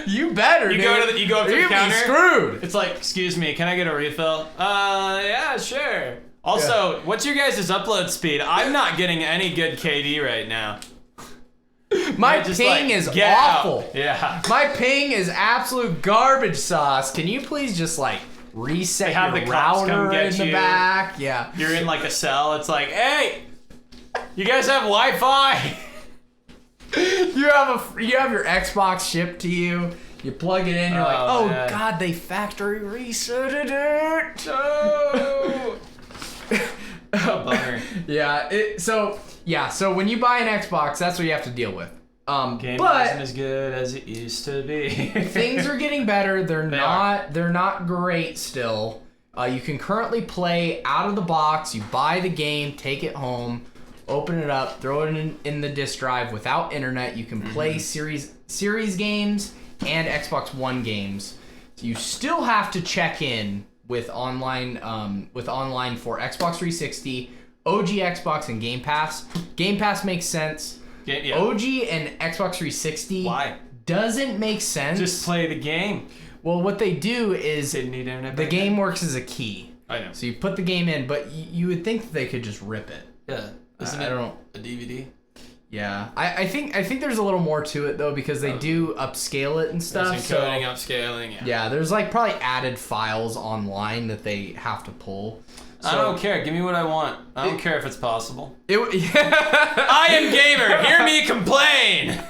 You better. You dude. go up to the You'd be counter. screwed. It's like, excuse me, can I get a refill? Yeah, sure. Also, what's your guys' upload speed? I'm not getting any good KD right now. My Just ping like, is get awful. out. Yeah. My ping is absolute garbage sauce. Can you please just like reset Have your the cops come router get in the you. back? Yeah. You're in like a cell. It's like, hey, you guys have Wi-Fi? You have your Xbox shipped to you. You plug it in. You're like, oh man. god, they factory resetted it. No. Bummer. So when you buy an Xbox, that's what you have to deal with. Game But isn't as good as it used to be. things are getting better. They're are. not great still. You can currently play out of the box. You buy the game, take it home, open it up, throw it in the disk drive without internet. You can play series games and Xbox One games. So you still have to check in with online for Xbox 360, OG Xbox, and Game Pass. Game Pass makes sense. Yeah. OG and Xbox 360 Why? doesn't make sense. Just play the game. Well, what they do is Didn't need internet. the back game then. works as a key. I know. So you put the game in, but you would think that they could just rip it. Yeah. Isn't I it don't. a DVD? Yeah, I think there's a little more to it though, because they do upscale it and stuff. There's encoding, upscaling. Yeah, there's like probably added files online that they have to pull. So, I don't care. Give me what I want. I don't care if it's possible. I I am gamer. Hear me complain.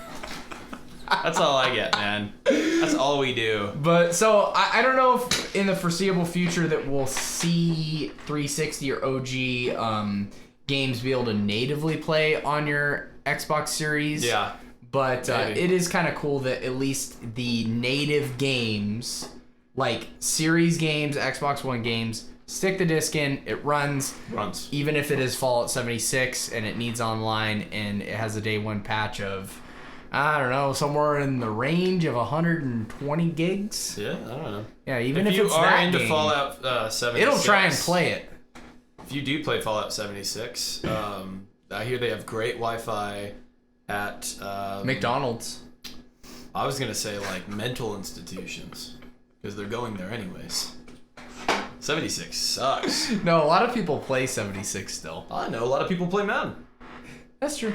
That's all I get, man. That's all we do. But so I don't know if in the foreseeable future that we'll see 360 or OG games be able to natively play on your Xbox Series. Yeah. But it is kind of cool that at least the native games, like Series games, Xbox One games, stick the disc in, it runs. Even if it is Fallout 76 and it needs online and it has a day one patch of, I don't know, somewhere in the range of 120 gigs. Yeah, I don't know. Yeah, even if you it's are that into game, Fallout 76, it'll try and play it. If you do play Fallout 76, I hear they have great Wi-Fi at McDonald's. I was gonna say like mental institutions because they're going there anyways. 76 sucks. No, a lot of people play 76 still. I know a lot of people play Madden. That's true.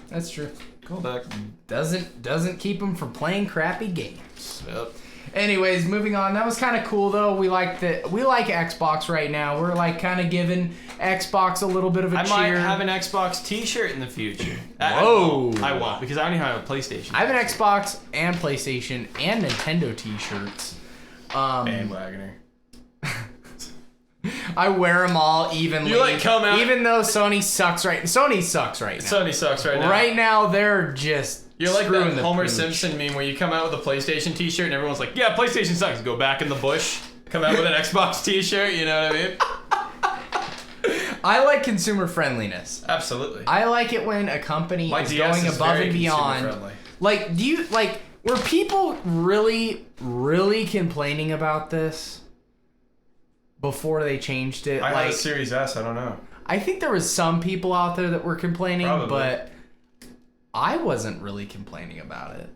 That's true. Call back. Doesn't keep them from playing crappy games. Yep. Anyways, moving on. That was kind of cool though. We like Xbox right now. We're like kind of giving Xbox a little bit of a cheer. I might have an Xbox T-shirt in the future. Whoa. I won't because I don't even have a PlayStation. I have an Xbox and PlayStation and Nintendo T-shirts. Bandwagoner. I wear them all evenly. You like come out, even though Sony sucks right now. Sony sucks right now. Right now, they're just You're like screwing that the Homer pooch. Simpson meme where you come out with a PlayStation T-shirt and everyone's like, "Yeah, PlayStation sucks." Go back in the bush, come out with an Xbox T-shirt. You know what I mean? I like consumer friendliness. Absolutely. I like it when a company My is DS going is above very and beyond. consumer-friendly. Like, do you like? Were people really complaining about this before they changed it? I like, had a Series S. I don't know. I think there was some people out there that were complaining, Probably. but I wasn't really complaining about it.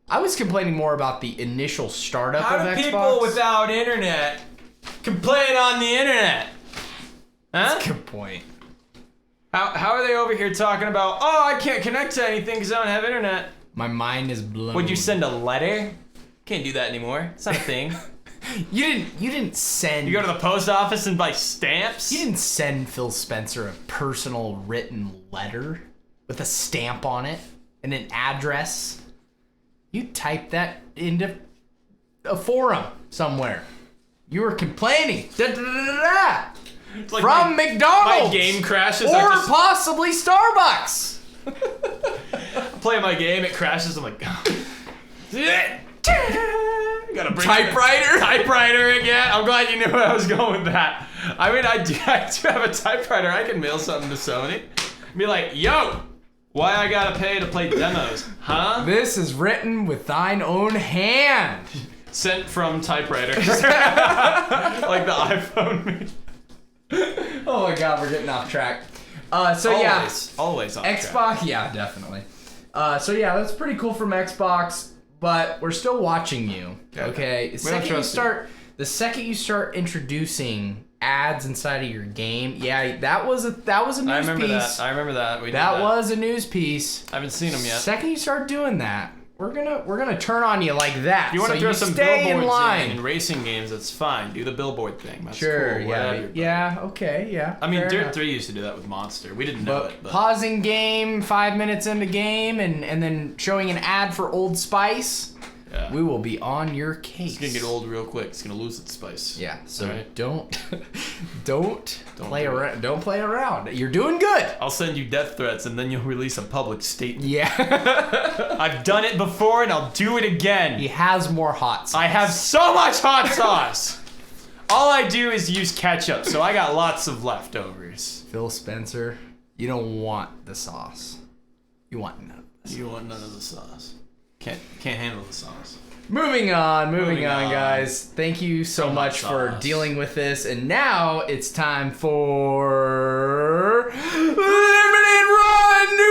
I was complaining more about the initial startup How of do Xbox. people without internet complain on the internet? Huh? That's a good point. How are they over here talking about, oh, I can't connect to anything because I don't have internet? My mind is blown. Would you send a letter? Can't do that anymore. It's not a thing. You didn't send. You go to the post office and buy stamps? You didn't send Phil Spencer a personal written letter with a stamp on it and an address. You typed that into a forum somewhere. You were complaining. Da, da, da, da, da. It's like from McDonald's. My game crashes. Or possibly Starbucks. Play my game, it crashes. I'm like, gotta bring typewriter again. I'm glad you knew where I was going with that. I mean, I do have a typewriter. I can mail something to Sony. Be like, yo, why I gotta pay to play demos, huh? This is written with thine own hand. Sent from typewriter. Like the iPhone. Oh my god, we're getting off track. Always off Xbox, track. yeah, definitely. That's pretty cool from Xbox, but we're still watching you. Okay, the second you start introducing ads inside of your game, that was a news piece. I remember that. That was a news piece. I haven't seen them yet. Second you start doing that, we're gonna turn on you like that. If you want to throw some stay in billboards line. in racing games, that's fine. Do the billboard thing. That's sure, cool. yeah, okay, yeah. I mean, fair Dirt enough. 3 used to do that with Monster. We didn't know it, but pausing game 5 minutes into game and then showing an ad for Old Spice. yeah. We will be on your case. It's gonna get old real quick. It's gonna lose its spice. Yeah, so Right. don't play do around. Don't play around. You're doing good. I'll send you death threats and then you'll release a public statement. Yeah. I've done it before and I'll do it again. He has more hot sauce. I have so much hot sauce. All I do is use ketchup, so I got lots of leftovers. Phil Spencer, you don't want the sauce. You want none of this. You want none of the sauce. Can't handle the sauce. Moving on, Moving on. guys. Thank you so much for sauce. dealing with this. And now it's time for Limited Run News!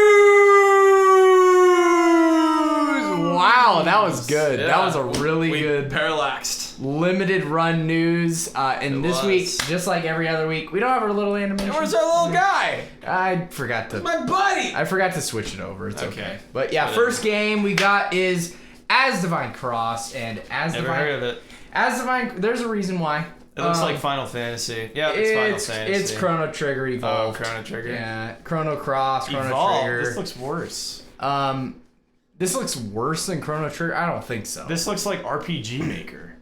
Wow, that was good. Yeah. That was a really good Parallaxed. Limited Run News. And this week, just like every other week, we don't have our little animation. Where's our little guy? I forgot to... My buddy! I forgot to switch it over. It's okay. Okay. But yeah, first game we got is As Divine Cross, and As Never Divine... heard of it. As Divine... There's a reason why. It looks like Final Fantasy. Yeah, it's Final Fantasy. It's Chrono Trigger Evolved. Oh, Chrono Trigger. Yeah, Chrono Cross, Chrono Evolved. Trigger. This looks worse. This looks worse than Chrono Trigger? I don't think so. This looks like RPG Maker.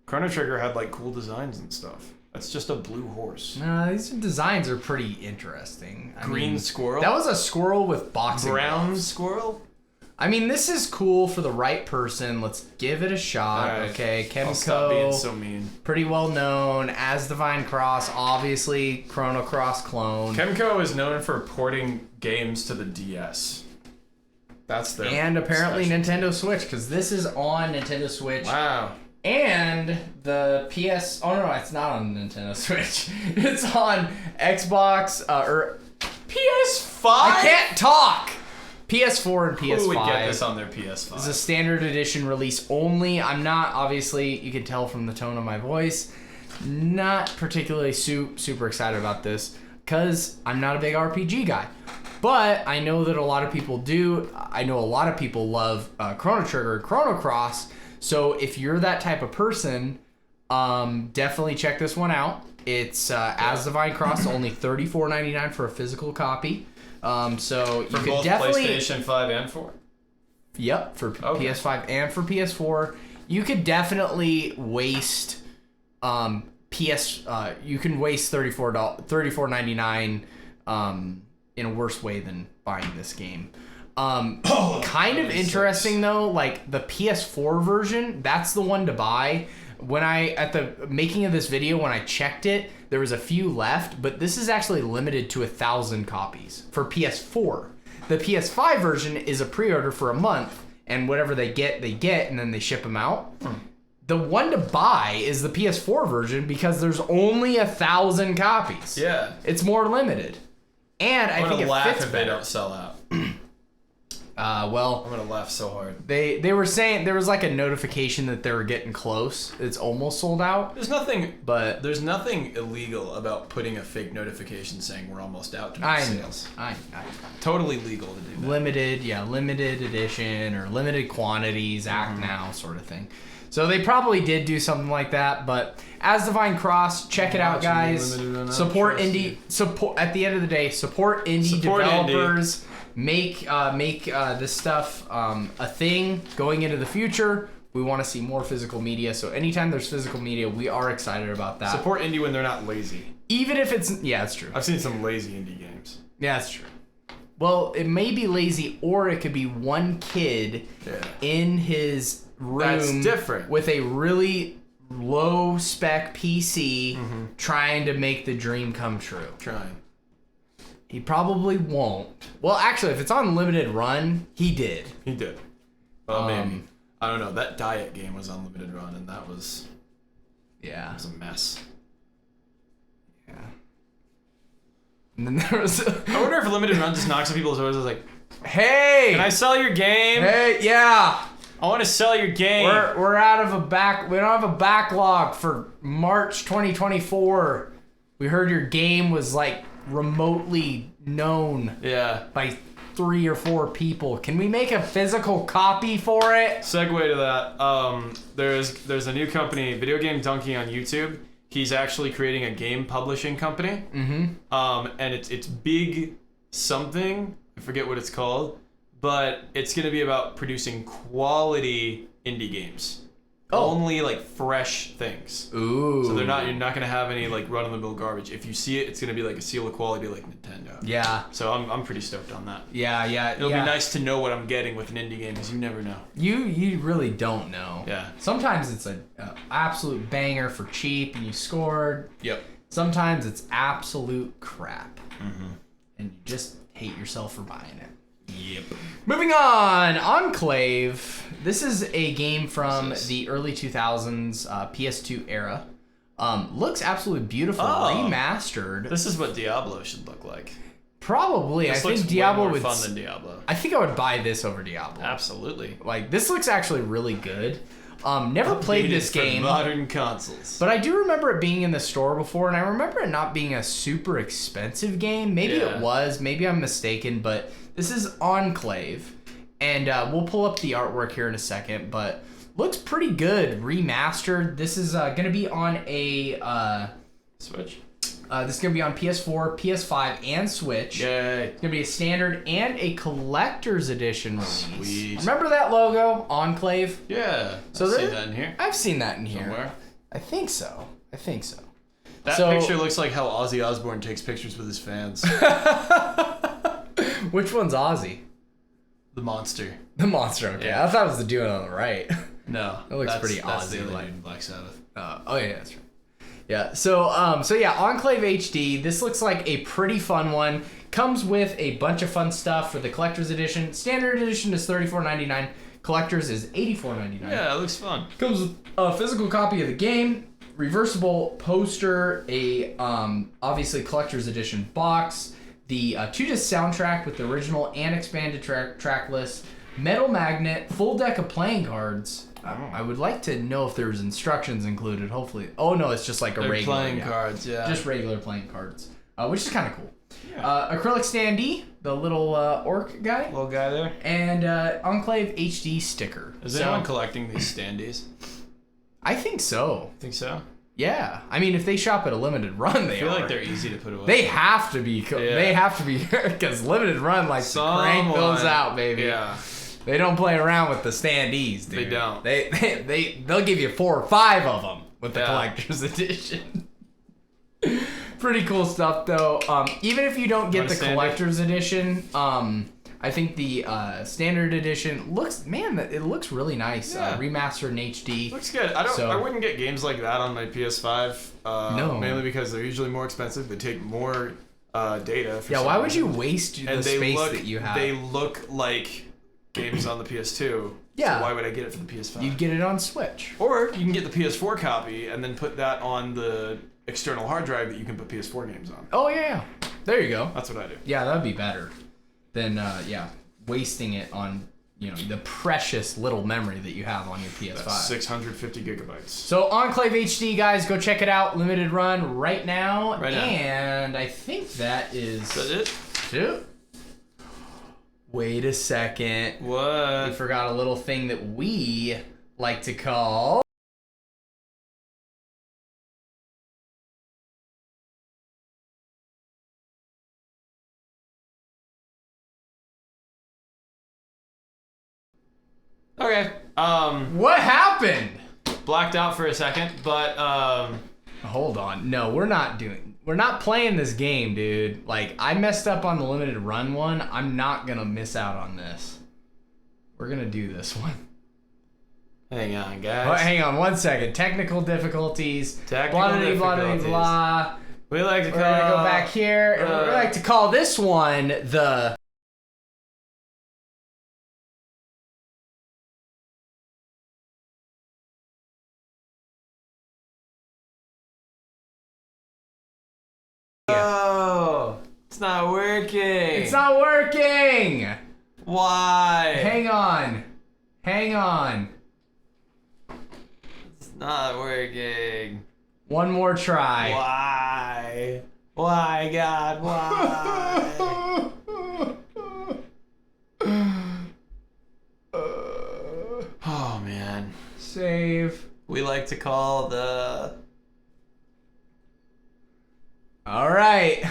Chrono Trigger had like cool designs and stuff. That's just a blue horse. No, these designs are pretty interesting. Green squirrel. That was a squirrel with boxing brown gloves. squirrel. I mean, this is cool for the right person. Let's give it a shot. All right. Okay, I'll stop being Kemco, so mean. pretty well known. As Divine Cross, obviously Chrono Cross clone. Kemco is known for porting games to the DS. That's their And apparently specialty. Nintendo Switch, because this is on Nintendo Switch. Wow. And the PS... Oh, no, it's not on Nintendo Switch. It's on Xbox, or... PS5? I can't talk! PS4 and PS5. Who would get this on their PS5? It's a standard edition release only. I'm not, obviously, you can tell from the tone of my voice, not particularly super excited about this, because I'm not a big RPG guy. But I know that a lot of people do. I know a lot of people love Chrono Trigger and Chrono Cross. So if you're that type of person, definitely check this one out. It's As Divine Cross, only $34.99 for a physical copy. So you for could both definitely PlayStation 5 and 4? Yep, for PS5 and for PS4. You could definitely waste you can waste $34.99 in a worse way than buying this game. Kind of interesting though, like the PS4 version, that's the one to buy. When at the making of this video, when I checked it, there was a few left, but this is actually limited to 1,000 copies for PS4. The PS5 version is a pre-order for a month, and whatever they get, and then they ship them out. The one to buy is the PS4 version because there's only 1,000 copies. Yeah. It's more limited. And I think it fits if they better. don't sell out. Well, I'm gonna laugh so hard. they were saying there was like a notification that they were getting close. It's almost sold out. There's nothing But illegal about putting a fake notification saying we're almost out to make I know. sales. I Totally legal to do that. limited edition or limited quantities, act now sort of thing. So they probably did do something like that, but As Divine Cross, check it out, guys. Support indie. Support at the end of the day. Support indie developers. Make this stuff a thing going into the future. We want to see more physical media. So anytime there's physical media, we are excited about that. Support indie when they're not lazy. Even if it's... Yeah, that's true. I've seen some lazy indie games. Yeah, that's true. Well, it may be lazy, or it could be one kid in his room That's different. with a really low-spec PC trying to make the dream come true. Trying. He probably won't. Well, actually, if it's on limited run, he did. He did. Well, maybe. I don't know. That Diet game was on limited run, and that was... Yeah. It was a mess. Yeah. And then there was... I wonder if limited run just knocks on people's doors and is like, hey! can I sell your game? Hey, yeah! I want to sell your game. We're out of we don't have a backlog for March 2024. We heard your game was like remotely known by 3 or 4 people. Can we make a physical copy for it? Segue to that. There's a new company, Video Game Duncan on YouTube. He's actually creating a game publishing company. And it's big something. I forget what it's called. But it's going to be about producing quality indie games. Only like fresh things. Ooh. So you're not going to have any like run-of-the-mill garbage. If you see it, it's going to be like a seal of quality like Nintendo. Yeah. So I'm pretty stoked on that. Yeah. It'll be nice to know what I'm getting with an indie game because you never know. You really don't know. Yeah. Sometimes it's an absolute banger for cheap and you scored. Yep. Sometimes it's absolute crap. And you just hate yourself for buying it. Yep. Moving on, Enclave. This is a game from the early 2000s PS2 era. Looks absolutely beautiful, remastered. This is what Diablo should look like. Probably. This I looks think Diablo way more would. Fun than Diablo. I think I would buy this over Diablo. Absolutely. Like this looks actually really good. Never played this game. Modern consoles. But I do remember it being in the store before, and I remember it not being a super expensive game. Maybe it was. Maybe I'm mistaken, but this is Enclave. And we'll pull up the artwork here in a second, but looks pretty good. Remastered. This is going to be on a... Switch? This is going to be on PS4, PS5, and Switch. Yay. It's going to be a standard and a collector's edition release. Sweet. Remember that logo? Enclave? Yeah. So I've seen that in here. I've seen that in here. Somewhere. I think so. That picture looks like how Ozzy Osbourne takes pictures with his fans. Which one's Ozzy? The monster. The monster, okay. Yeah. I thought it was the dude on the right. No. It looks pretty that's the Ozzy other like. dude in Black Sabbath. Oh yeah, that's right. Yeah. So yeah, Enclave HD. This looks like a pretty fun one. Comes with a bunch of fun stuff for the collector's edition. Standard edition is $34.99. Collector's is $84.99. Yeah, it looks fun. Comes with a physical copy of the game, reversible poster, a obviously collector's edition box, the 2-disc soundtrack with the original and expanded track list, metal magnet, full deck of playing cards. I would like to know if there's instructions included. Hopefully, oh no, it's just like a regular playing cards. Yeah, just regular playing cards, which is kind of cool. Yeah. Acrylic standee, the little orc guy, little guy there, and Enclave HD sticker. Is anyone collecting these standees? I think so. Think so? Yeah, I mean, if they shop at a limited run, I feel like they're easy to put away. They have to be. They have to be because limited run likes to crank those out, baby. Yeah. They don't play around with the standees, dude. They don't. They'll give you 4 or 5 of them with the collector's edition. Pretty cool stuff, though. Even if you don't get the collector's edition, I think the standard edition looks really nice. Yeah. Remastered in HD. Looks good. I wouldn't get games like that on my PS5. No. Mainly because they're usually more expensive. They take more data. Why would you waste the space that you have? They look like games on the PS2. Yeah. So why would I get it for the PS5? You'd get it on Switch. Or you can get the PS4 copy and then put that on the external hard drive that you can put PS4 games on. Oh yeah. There you go. That's what I do. Yeah, that'd be better than wasting it on the precious little memory that you have on your PS5. That's 650 gigabytes. So Enclave HD, guys, go check it out. Limited run right now. Right now. And I think that is it. Wait a second. What? We forgot a little thing that we like to call... Okay. What happened? Blacked out for a second, but Hold on. No, we're not doing... we're not playing this game, dude. Like, I messed up on the limited run one. I'm not gonna miss out on this. We're gonna do this one. Hang on, guys. Oh, hang on 1 second. Technical difficulties. Blah, blah. We like to We're gonna go back here. And we like to call this one the... Oh, it's not working. It's not working. Why? Hang on. Hang on. It's not working. One more try. Why? Why, God? Why? Oh, man. Save. We like to call the... All right.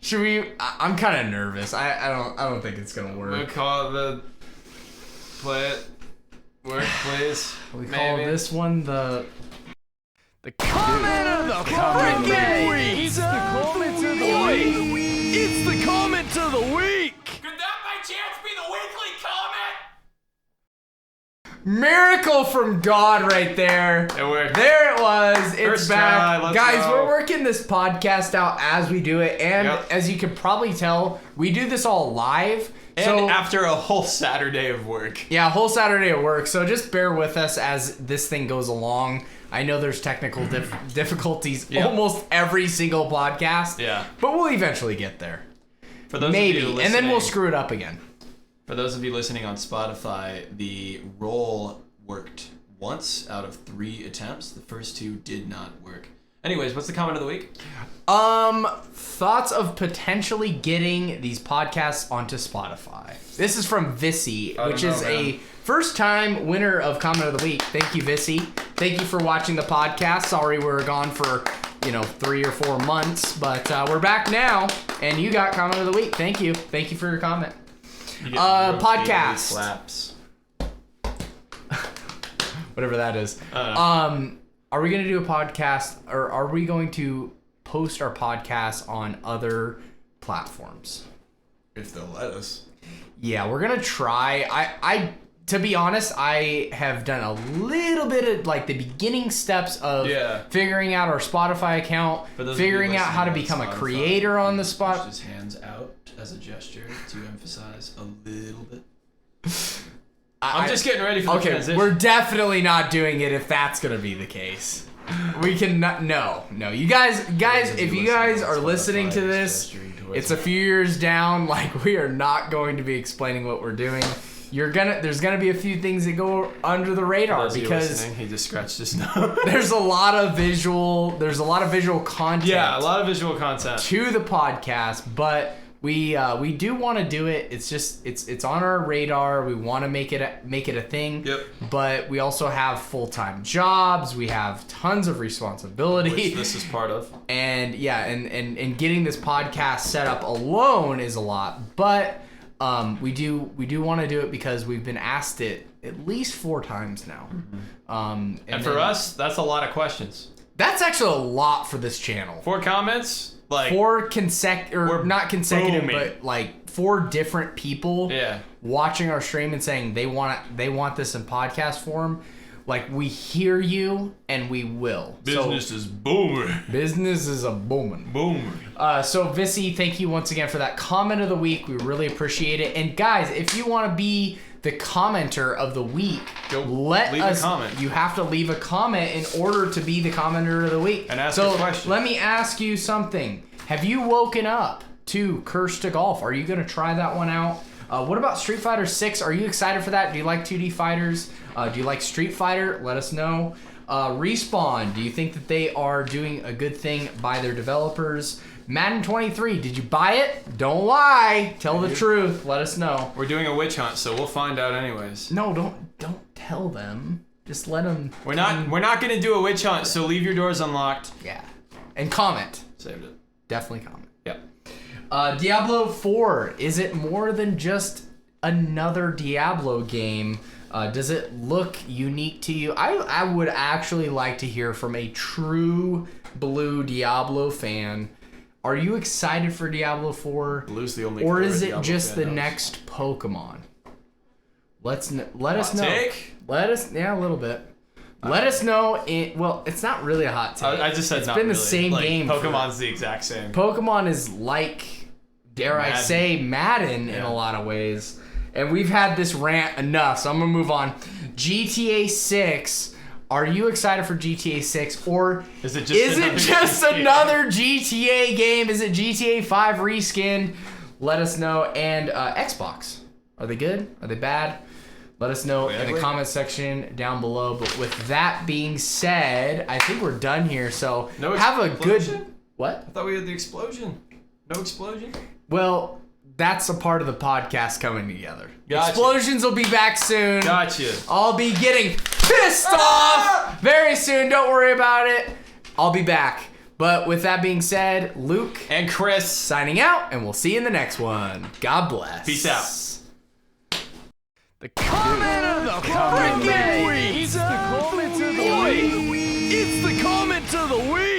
Should we... I'm kind of nervous. I don't think it's gonna work. We'll call it the... Play it. Work, please. We call this one the comment of the freaking week. It's the comment of the week. It's the comment of the week. Could that by chance be the weekly comment? Miracle from God right there. It worked. There it was. It's First back. try, let's Guys, go. we're working this podcast out as we do it. And as you can probably tell, we do this all live. And after a whole Saturday of work. Yeah, a whole Saturday of work. So just bear with us as this thing goes along. I know there's technical difficulties almost every single podcast. Yeah. But we'll eventually get there. For those Maybe. of you listening, And then we'll screw it up again. For those of you listening on Spotify, the roll worked once out of 3 attempts. The first 2 did not work. Anyways, what's the comment of the week? Thoughts of potentially getting these podcasts onto Spotify. This is from Vissy, which is a first-time winner of comment of the week. Thank you, Vissy. Thank you for watching the podcast. Sorry we were gone for, 3 or 4 months, but we're back now, and you got comment of the week. Thank you. Thank you for your comment. Podcast. Flaps. Whatever that is. Are we going to do a podcast, or are we going to post our podcast on other platforms? If they'll let us. Yeah, we're going to try. I to be honest, I have done a little bit of like the beginning steps of figuring out our Spotify account, figuring out how to become a creator on the spot. Pushed his hands out as a gesture to emphasize a little bit. I'm just getting ready for the transition. We're definitely not doing it if that's gonna be the case. We can not. No. You guys, if you guys are listening to this, it's a few years down. Like, we are not going to be explaining what we're doing. There's gonna be a few things that go under the radar because he just scratched his nose. There's a lot of visual content. Yeah, a lot of visual content to the podcast, but we do want to do it. It's just it's on our radar. We want to make it a thing. Yep. But we also have full-time jobs. We have tons of responsibility. Which this is part of. And and getting this podcast set up alone is a lot. But we do want to do it because we've been asked it at least 4 times now. Mm-hmm. And for us, that's a lot of questions. That's actually a lot for this channel. 4 comments. Like 4 not consecutive, booming. but like 4 different people watching our stream and saying they want this in podcast form. Like, we hear you and we will. Business is booming. Business is a booming. Booming. So Vissy, thank you once again for that comment of the week. We really appreciate it. And guys, if you want to be the commenter of the week, leave a comment. You have to leave a comment in order to be the commenter of the week. And ask a question. Let me ask you something. Have you woken up to Curse to Golf? Are you going to try that one out? What about Street Fighter 6? Are you excited for that? Do you like 2D fighters? Do you like Street Fighter? Let us know. Respawn, do you think that they are doing a good thing by their developers? Madden 23, did you buy it? Don't lie. Tell the truth. Let us know. We're doing a witch hunt, so we'll find out anyways. No, don't tell them. Just let them. We're not gonna do a witch hunt, so leave your doors unlocked. Yeah. And comment. Saved it. Definitely comment. Yep. Diablo 4, is it more than just another Diablo game? Does it look unique to you? I would actually like to hear from a true blue Diablo fan. Are you excited for Diablo 4? Blue's the only. Or is it Diablo just the knows. next Pokemon? Let us know. Take? Yeah, a little bit. Let us know. Well, it's not really a hot take. I just said it's not been the really. same Like, game. Pokemon's the exact same. Pokemon is like, dare I Madden. say, Madden in a lot of ways. And we've had this rant enough, so I'm gonna move on. GTA 6. Are you excited for GTA 6, or is it just another GTA game? Is it GTA 5 reskin? Let us know. And Xbox, are they good? Are they bad? Let us know in the comment section down below. But with that being said, I think we're done here. So have a good. What? I thought we had the explosion. No explosion? Well, that's a part of the podcast coming together. Gotcha. Explosions will be back soon. Gotcha. I'll be getting pissed off very soon. Don't worry about it. I'll be back. But with that being said, Luke and Chris signing out, and we'll see you in the next one. God bless. Peace out. The comment of the freaking week. It's the comment of the week. It's the comment of the week.